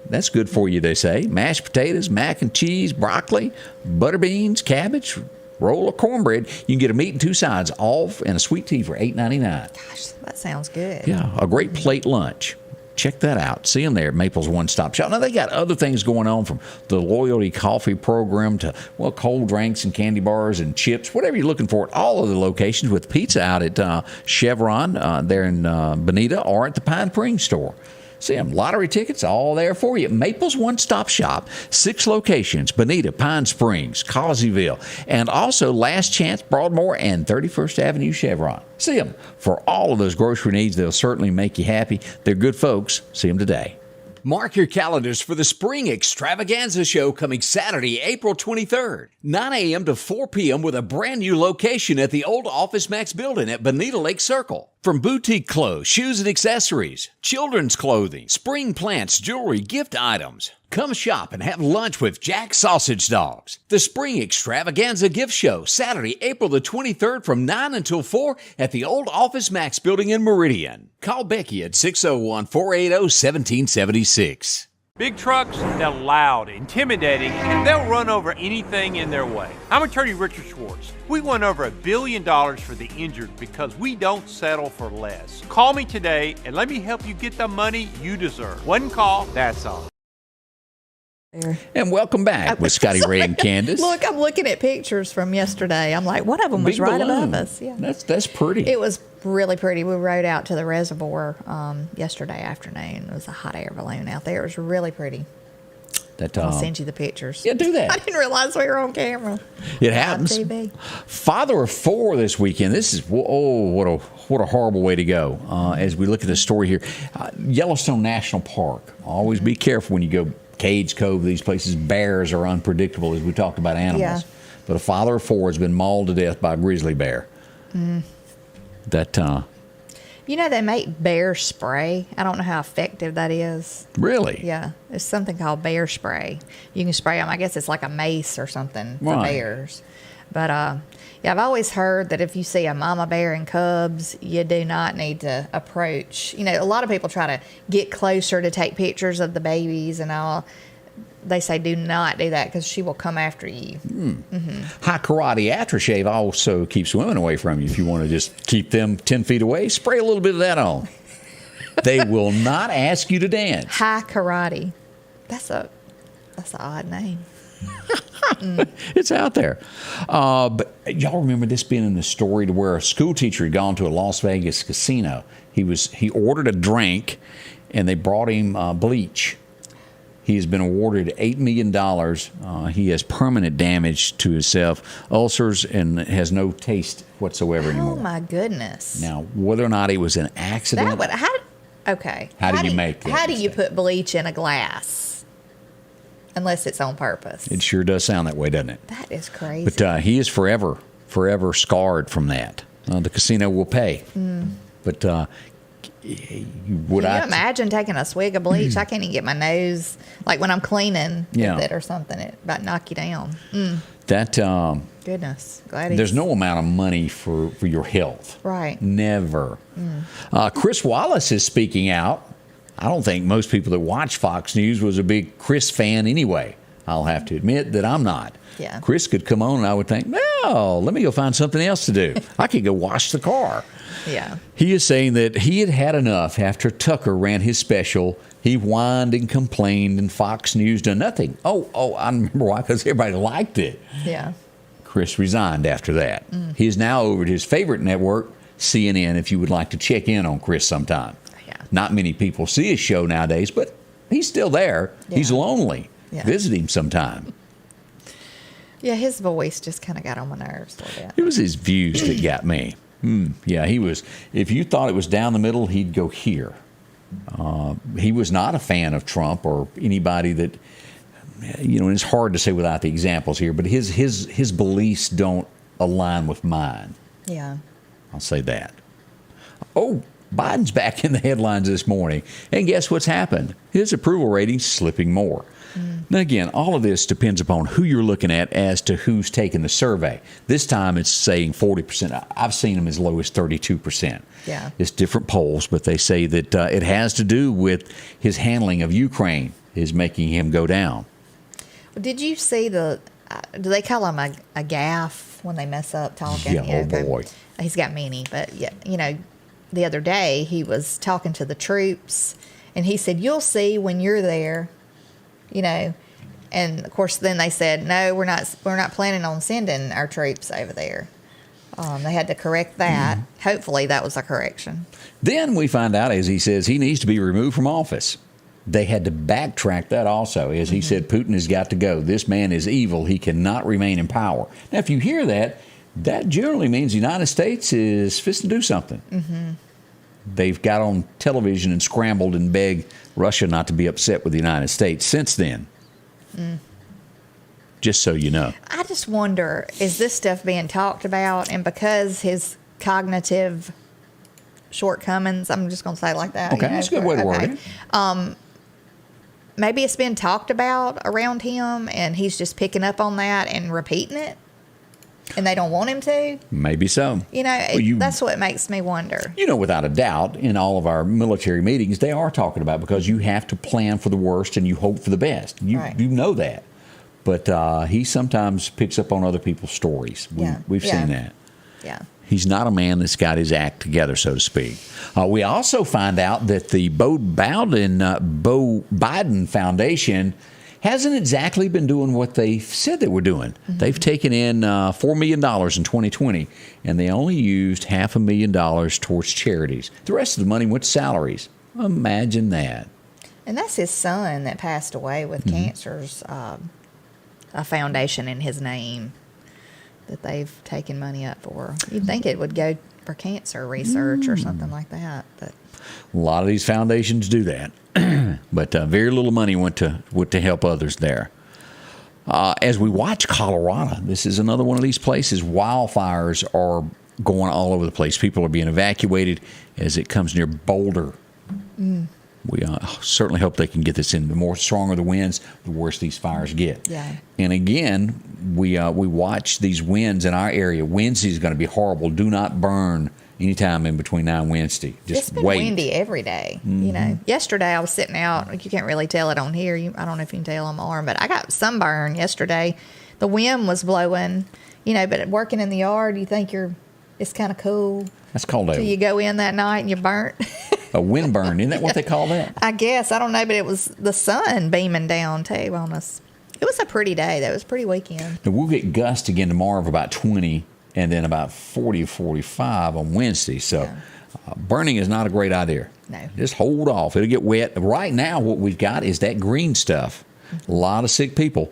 That's good for you, they say. Mashed potatoes, mac and cheese, broccoli, butter beans, cabbage, roll of cornbread. You can get a meat and 2 sides off and a sweet tea for $8.99. Gosh, that sounds good. Yeah, a great plate lunch. Check that out. See them there at Maples One Stop Shop. Now, they got other things going on, from the loyalty coffee program to, cold drinks and candy bars and chips, whatever you're looking for at all of the locations, with pizza out at Chevron there in Bonita, or at the Pine Springs store. See them. Lottery tickets, all there for you. Maples One Stop Shop, 6 locations: Bonita, Pine Springs, Causeyville, and also Last Chance, Broadmoor, and 31st Avenue Chevron. See them. For all of those grocery needs, they'll certainly make you happy. They're good folks. See them today. Mark your calendars for the Spring Extravaganza Show coming Saturday, April 23rd, 9 a.m. to 4 p.m. with a brand new location at the old Office Max building at Bonita Lake Circle. From boutique clothes, shoes and accessories, children's clothing, spring plants, jewelry, gift items. Come shop and have lunch with Jack's Sausage Dogs. The Spring Extravaganza Gift Show, Saturday, April the 23rd from 9 until 4 at the old Office Max building in Meridian. Call Becky at 601-480-1776. Big trucks, they're loud, intimidating, and they'll run over anything in their way. I'm attorney Richard Schwartz. We won over $1 billion for the injured because we don't settle for less. Call me today and let me help you get the money you deserve. One call, that's all. And welcome back with Scotty Ray and Candace. Look, I'm looking at pictures from yesterday. I'm like, one of them was Big right balloon. above us. Yeah, That's pretty. it was really pretty. We rode out to the reservoir yesterday afternoon. It was a hot air balloon out there. It was really pretty. I'll send you the pictures. Yeah, do that. I didn't realize we were on camera. It happens. On TV. Father of 4 this weekend. This is what a horrible way to go. As we look at this story here, Yellowstone National Park. Always be careful when you go Cage Cove. These places, bears are unpredictable, as we talked about animals. Yeah. But a father of 4 has been mauled to death by a grizzly bear. That You know, they make bear spray. I don't know how effective that is. really, Yeah, it's something called bear spray. You can spray them. I guess it's like a mace or something for Right. bears. But yeah, I've always heard that if you see a mama bear and cubs, you do not need to approach. You know, a lot of people try to get closer to take pictures of the babies and all. They say do not do that because she will come after you. high karate aftershave also keeps women away from you. If you want to just keep them 10 feet away, spray a little bit of that on. They will not ask you to dance. High karate. That's an odd name. It's out there. But y'all remember this being in the story to where a school teacher had gone to a Las Vegas casino. He ordered a drink, and they brought him bleach. He has been awarded $8 million. He has permanent damage to himself, ulcers, and has no taste whatsoever anymore. Oh my goodness. Now, whether or not it was an accident, That would okay. How do you make that How do you mistake? put bleach in a glass? Unless it's on purpose. it sure does sound that way, doesn't it? That is crazy. But he is forever scarred from that. The casino will pay. But would Can I you imagine taking a swig of bleach? I can't even get my nose, like when I'm cleaning Yeah. with it or something, it about knock you down. that Goodness. Glad there's no amount of money for your health. Right. Never. Chris Wallace is speaking out. I don't think most people that watch Fox News was a big Chris fan anyway. I'll have to admit that I'm not. Yeah. Chris could come on and I would think, no, let me go find something else to do. I could go wash the car. Yeah. He is saying that he had had enough after Tucker ran his special. He whined and complained, and Fox News done nothing. Oh, I remember why, because everybody liked it. Yeah. Chris resigned after that. He is now over at his favorite network, CNN, if you would like to check in on Chris sometime. Yeah. Not many people see his show nowadays, but he's still there. Yeah. He's lonely. Yeah. Visit him sometime. Yeah, his voice just kind of got on my nerves a little It bit. was his views that got me. Yeah, he was. If you thought it was down the middle, he'd go here. He was not a fan of Trump or anybody that, and it's hard to say without the examples here, but his beliefs don't align with mine. Yeah. I'll say that. Oh, Biden's back in the headlines this morning. And guess what's happened? His approval rating's slipping more. Now, again, all of this depends upon who you're looking at as to who's taking the survey. This time it's saying 40%. I've seen them as low as 32%. Yeah. It's different polls, but they say that it has to do with his handling of Ukraine is making him go down. Did you see do they call him a gaffe when they mess up talking? Yeah, oh boy. He's got many, but yeah, the other day he was talking to the troops and he said, "You'll see when you're there," and of course then they said, "No, we're not planning on sending our troops over there." They had to correct that. Hopefully that was a correction. Then we find out, as he says, he needs to be removed from office. They had to backtrack that also, as he said, Putin has got to go. This man is evil. He cannot remain in power. Now, if you hear that, that generally means the United States is fixing to do something. They've got on television and scrambled and begged Russia not to be upset with the United States since then. Just so you know. I just wonder, is this stuff being talked about? And because his cognitive shortcomings, I'm just going to say it like that. Okay, that's a good way to word it. Maybe it's been talked about around him and he's just picking up on that and repeating it. And they don't want him to. Maybe so. That's what makes me wonder. Without a doubt, in all of our military meetings, they are talking about because you have to plan for the worst and you hope for the best. You know that. But he sometimes picks up on other people's stories. We've seen that. Yeah. He's not a man that's got his act together, so to speak. We also find out that the Beau Biden Foundation hasn't exactly been doing what they said they were doing. They've taken in $4 million in 2020, and they only used $500,000 towards charities. The rest of the money went to salaries. Imagine that. And that's his son that passed away with cancer's a foundation in his name that they've taken money up for. You'd think it would go for cancer research or something like that. But a lot of these foundations do that. But very little money went to help others there. As we watch Colorado, this is another one of these places. Wildfires are going all over the place. People are being evacuated as it comes near Boulder. We certainly hope they can get this in. The more stronger the winds, the worse these fires get. Yeah. And again, we watch these winds in our area. Wednesday is going to be horrible. Do not burn anytime in between now and Wednesday. Just it's been wait. windy every day. You know, yesterday I was sitting out. You can't really tell it on here. I don't know if you can tell on my arm, but I got sunburn yesterday. The wind was blowing. You know, but working in the yard, you think it's kind of cool. That's called till you go in that night and you're burnt. a wind burn. Isn't that what they call that? I guess. I don't know, but it was the sun beaming down too on us. It was a pretty day. That was a pretty weekend. Now, we'll get gusts again tomorrow of about 20 and then about 40 or 45 on Wednesday. So burning is not a great idea. No. Just hold off. It'll get wet. Right now, what we've got is that green stuff. A lot of sick people.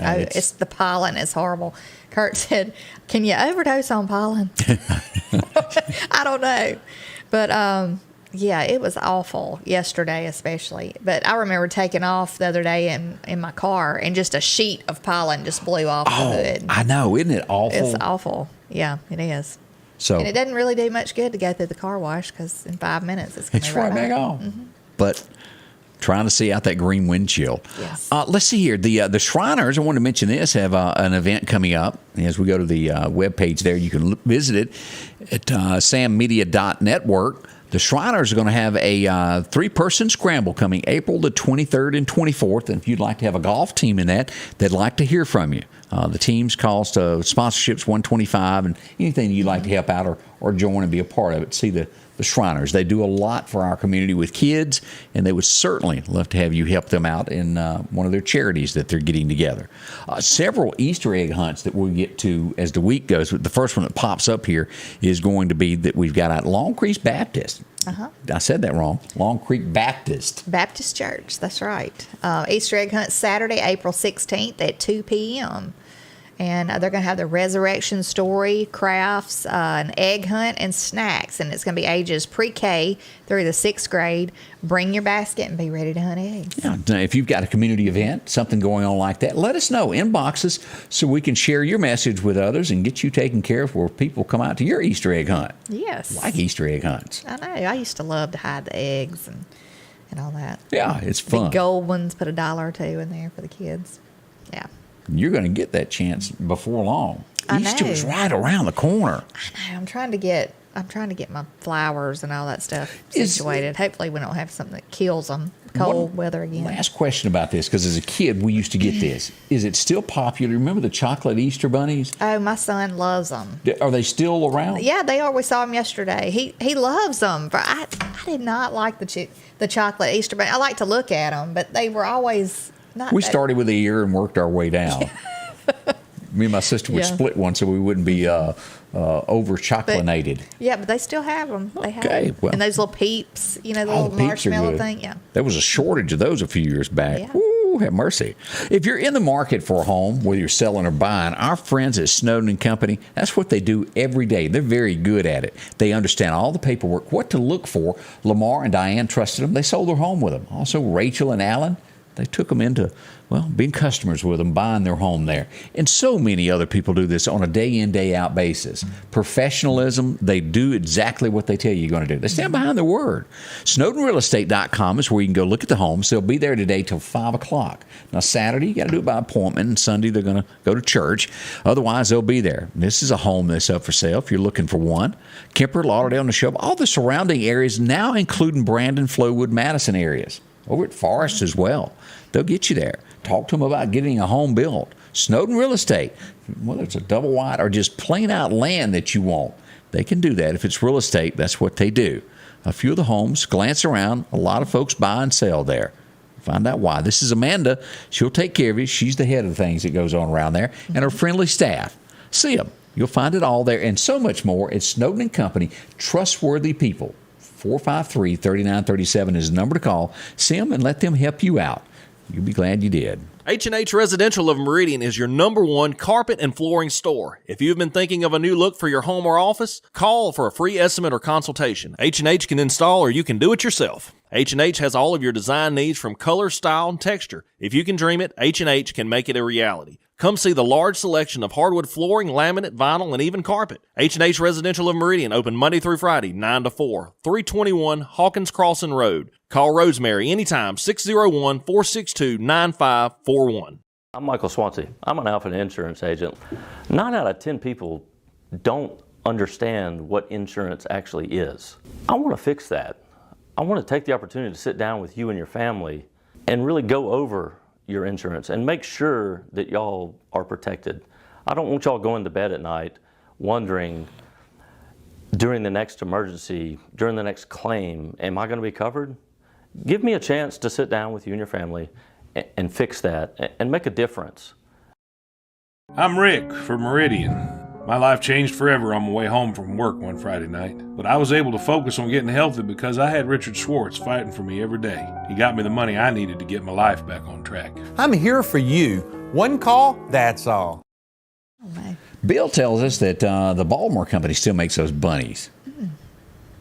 It's the pollen is horrible. Kurt said, "Can you overdose on pollen?" I don't know, but yeah, it was awful yesterday, especially. But I remember taking off the other day in my car, and just a sheet of pollen just blew off the hood. I know, isn't it awful? It's awful. Yeah, it is. So, and it doesn't really do much good to go through the car wash because in 5 minutes it's going to be right back off. Mm-hmm. But trying to see out that green wind chill. Yes. Let's see here. The Shriners, I wanted to mention this, have an event coming up. As we go to the webpage there, you can visit it at sammedia.network. The Shriners are going to have a 3-person scramble coming April the 23rd and 24th. And if you'd like to have a golf team in that, they'd like to hear from you. The team's cost sponsorships $125, and anything you'd like to help out or join and be a part of it. See the Shriners. They do a lot for our community with kids, and they would certainly love to have you help them out in one of their charities that they're getting together. Several Easter egg hunts that we'll get to as the week goes. The first one that pops up here is going to be that we've got at Long Creek Baptist. I said that wrong. Long Creek Baptist Church. That's right. Easter egg hunt Saturday, April 16th at 2 p.m. And they're going to have the resurrection story, crafts, an egg hunt, and snacks. And it's going to be ages pre-K through the 6th grade. Bring your basket and be ready to hunt eggs. Yeah, if you've got a community event, something going on like that, let us know. Inbox us so we can share your message with others and get you taken care of where people come out to your Easter egg hunt. Yes. Like Easter egg hunts. I know. I used to love to hide the eggs and all that. Yeah, it's fun. The gold ones, put $1 or $2 in there for the kids. Yeah. You're going to get that chance before long. I Easter know. is right around the corner. I know. I'm trying to get my flowers and all that stuff situated. Hopefully we don't have something that kills them. Cold weather again. Last question about this, because as a kid we used to get this. Is it still popular? Remember the chocolate Easter bunnies? Oh, my son loves them. Are they still around? Yeah, they are. We saw him yesterday. He loves them. But I did not like the chocolate Easter bunny. I like to look at them, but they were always not. We started with the ear and worked our way down. Me and my sister would split one so we wouldn't be over chocolinated. Yeah, but they still have them. They have Okay, them. well. And those little peeps, the The little Peeps are marshmallow good. thing. Yeah. There was a shortage of those a few years back. Yeah. Ooh, have mercy. If you're in the market for a home, whether you're selling or buying, our friends at Snowden & Company, that's what they do every day. They're very good at it. They understand all the paperwork, what to look for. Lamar and Diane trusted them. They sold their home with them. Also, Rachel and Alan, they took them into, being customers with them, buying their home there. And so many other people do this on a day-in, day-out basis. Professionalism, they do exactly what they tell you you're going to do. They stand behind their word. SnowdenRealEstate.com is where you can go look at the homes. They'll be there today till 5 o'clock. Now, Saturday, you got to do it by appointment, and Sunday, they're going to go to church. Otherwise, they'll be there. This is a home that's up for sale if you're looking for one. Kemper, Lauderdale, Neshoba, all the surrounding areas, now including Brandon, Flowood, Madison areas. Over at Forest as well. They'll get you there. Talk to them about getting a home built. Snowden Real Estate, whether it's a double wide or just plain out land that you want, they can do that. If it's real estate, that's what they do. A few of the homes, glance around, a lot of folks buy and sell there. Find out why. This is Amanda. She'll take care of you. She's the head of the things that goes on around there, and her friendly staff. See them. You'll find it all there and so much more at Snowden & Company. Trustworthy people. 453-3937 is the number to call. See them and let them help you out. You'll be glad you did. H&H Residential of Meridian is your #1 carpet and flooring store. If you've been thinking of a new look for your home or office, call for a free estimate or consultation. H&H can install or you can do it yourself. H&H has all of your design needs from color, style, and texture. If you can dream it, H&H can make it a reality. Come see the large selection of hardwood flooring, laminate, vinyl, and even carpet. H&H Residential of Meridian, open Monday through Friday, 9 to 4, 321 Hawkins Crossing Road. Call Rosemary anytime, 601-462-9541. I'm Michael Swansea. I'm an outfit insurance agent. 9 out of 10 people don't understand what insurance actually is. I want to fix that. I want to take the opportunity to sit down with you and your family and really go over your insurance and make sure that y'all are protected. I don't want y'all going to bed at night wondering during the next emergency, during the next claim, am I going to be covered? Give me a chance to sit down with you and your family and fix that and make a difference. I'm Rick from Meridian. My life changed forever on my way home from work one Friday night, but I was able to focus on getting healthy because I had Richard Schwartz fighting for me every day. He got me the money I needed to get my life back on track. I'm here for you. One call, that's all. Bill tells us that the Baltimore company still makes those bunnies.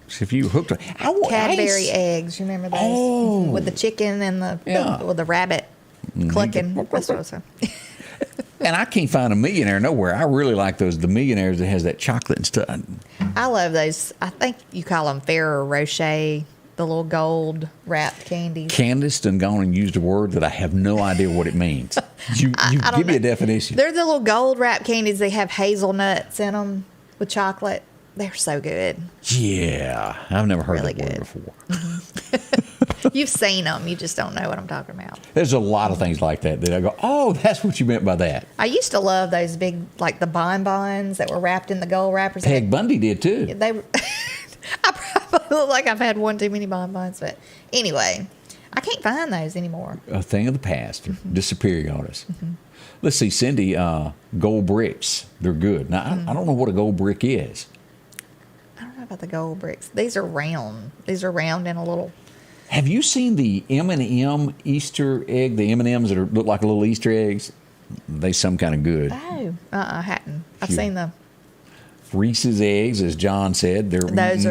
So if you hooked on Cadbury eggs, you remember those? Oh. With the chicken and the rabbit clucking. That's what I was saying. And I can't find a millionaire nowhere. I really like those, the millionaires that has that chocolate and stuff. I love those. I think you call them Ferrero Rocher, the little gold wrapped candies. Candace done gone and used a word that I have no idea what it means. You give me a definition. They're the little gold wrapped candies. They have hazelnuts in them with chocolate. They're so good. Yeah. I've never heard Really that word good. before. You've seen them. You just don't know what I'm talking about. There's a lot of things like that I go, oh, that's what you meant by that. I used to love those big, like the bonbons that were wrapped in the gold wrappers. Peg Bundy did too. They, I probably look like I've had one too many bonbons, but anyway, I can't find those anymore. A thing of the past, disappearing on us. Let's see, Cindy, gold bricks. They're good. Now, I don't know what a gold brick is. I don't know about the gold bricks. These are round. These are round in a little. Have you seen the M&M Easter egg? The M&Ms that look like little Easter eggs? They some kind of good. Oh, I hadn't. I've seen the Reese's eggs, as John said. Those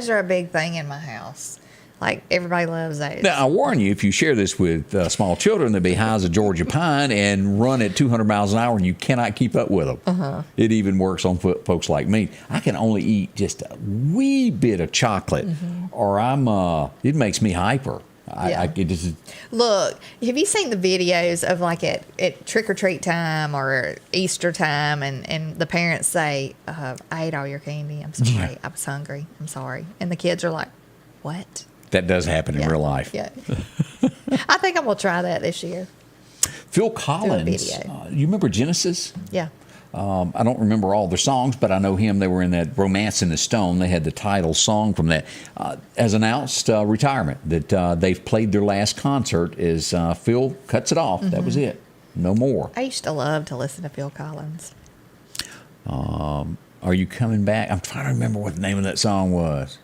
are a big thing in my house. Like everybody loves those. Now I warn you, if you share this with small children, they'll be high as a Georgia pine and run at 200 miles an hour, and you cannot keep up with them. It even works on folks like me. I can only eat just a wee bit of chocolate, or it makes me hyper. Look, have you seen the videos of like at trick or treat time or Easter time, and the parents say, "I ate all your candy. I'm sorry. I was hungry. I'm sorry," and the kids are like, "What?" That does happen in real life. Yeah. I think I'm going to try that this year. Phil Collins, you remember Genesis? Yeah. I don't remember all their songs, but I know him. They were in that Romance in the Stone. They had the title song from that. Has announced retirement, that they've played their last concert as Phil cuts it off. That was it. No more. I used to love to listen to Phil Collins. Are you coming back? I'm trying to remember what the name of that song was.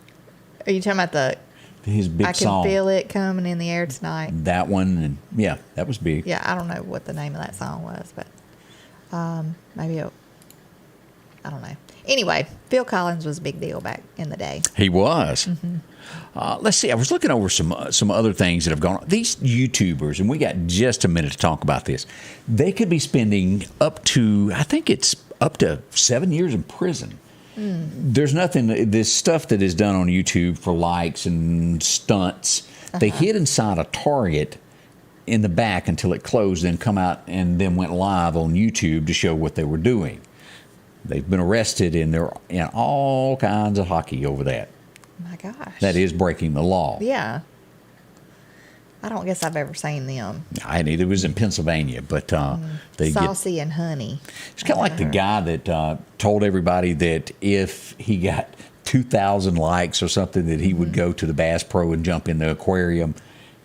Are you talking about his big song? I can feel it coming in the air tonight. That one, and yeah, that was big. Yeah, I don't know what the name of that song was, but maybe I don't know. Anyway, Phil Collins was a big deal back in the day. He was. Let's see. I was looking over some other things that have gone on. These YouTubers, and we got just a minute to talk about this. They could be spending up to 7 years in prison. There's nothing, this stuff that is done on YouTube for likes and stunts. They hid inside a Target in the back until it closed, then come out and then went live on YouTube to show what they were doing. They've been arrested, and they're in all kinds of hockey over that. My gosh. That is breaking the law. Yeah. I don't guess I've ever seen them. I neither. It was in Pennsylvania, but they Saucy and Honey. It's kind of like the guy that told everybody that if he got 2,000 likes or something, that he would go to the Bass Pro and jump in the aquarium,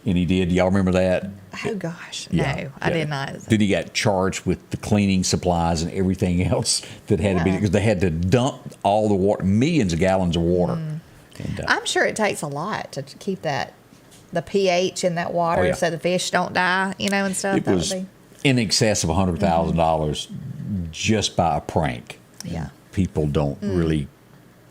and he did. Y'all remember that? Oh gosh, no, I did not. Then he got charged with the cleaning supplies and everything else that had to be, because they had to dump all the water, millions of gallons of water. And, I'm sure it takes a lot to keep the pH in that water so the fish don't die, and stuff. It was in excess of $100,000 just by a prank. Yeah. People don't really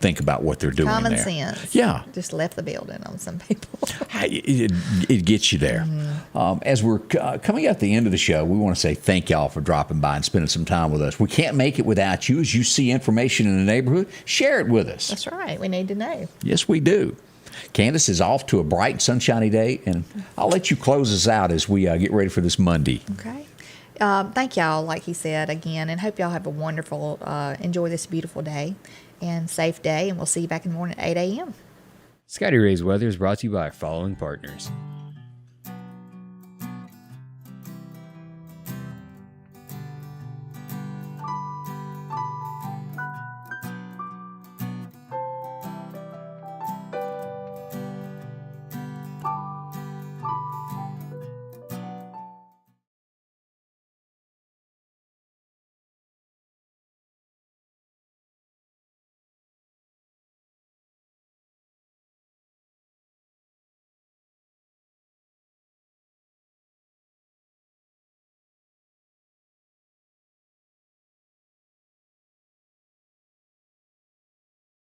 think about what they're doing Common there. sense. Yeah. Just left the building on some people. It gets you there. As we're coming at the end of the show, we want to say thank y'all for dropping by and spending some time with us. We can't make it without you. As you see information in the neighborhood, share it with us. That's right. We need to know. Yes, we do. Candace is off to a bright, sunshiny day, and I'll let you close us out as we get ready for this Monday. Okay. Thank y'all, like he said, again, and hope y'all have a wonderful, enjoy this beautiful day and safe day, and we'll see you back in the morning at 8 a.m. Scotty Ray's Weather is brought to you by our following partners: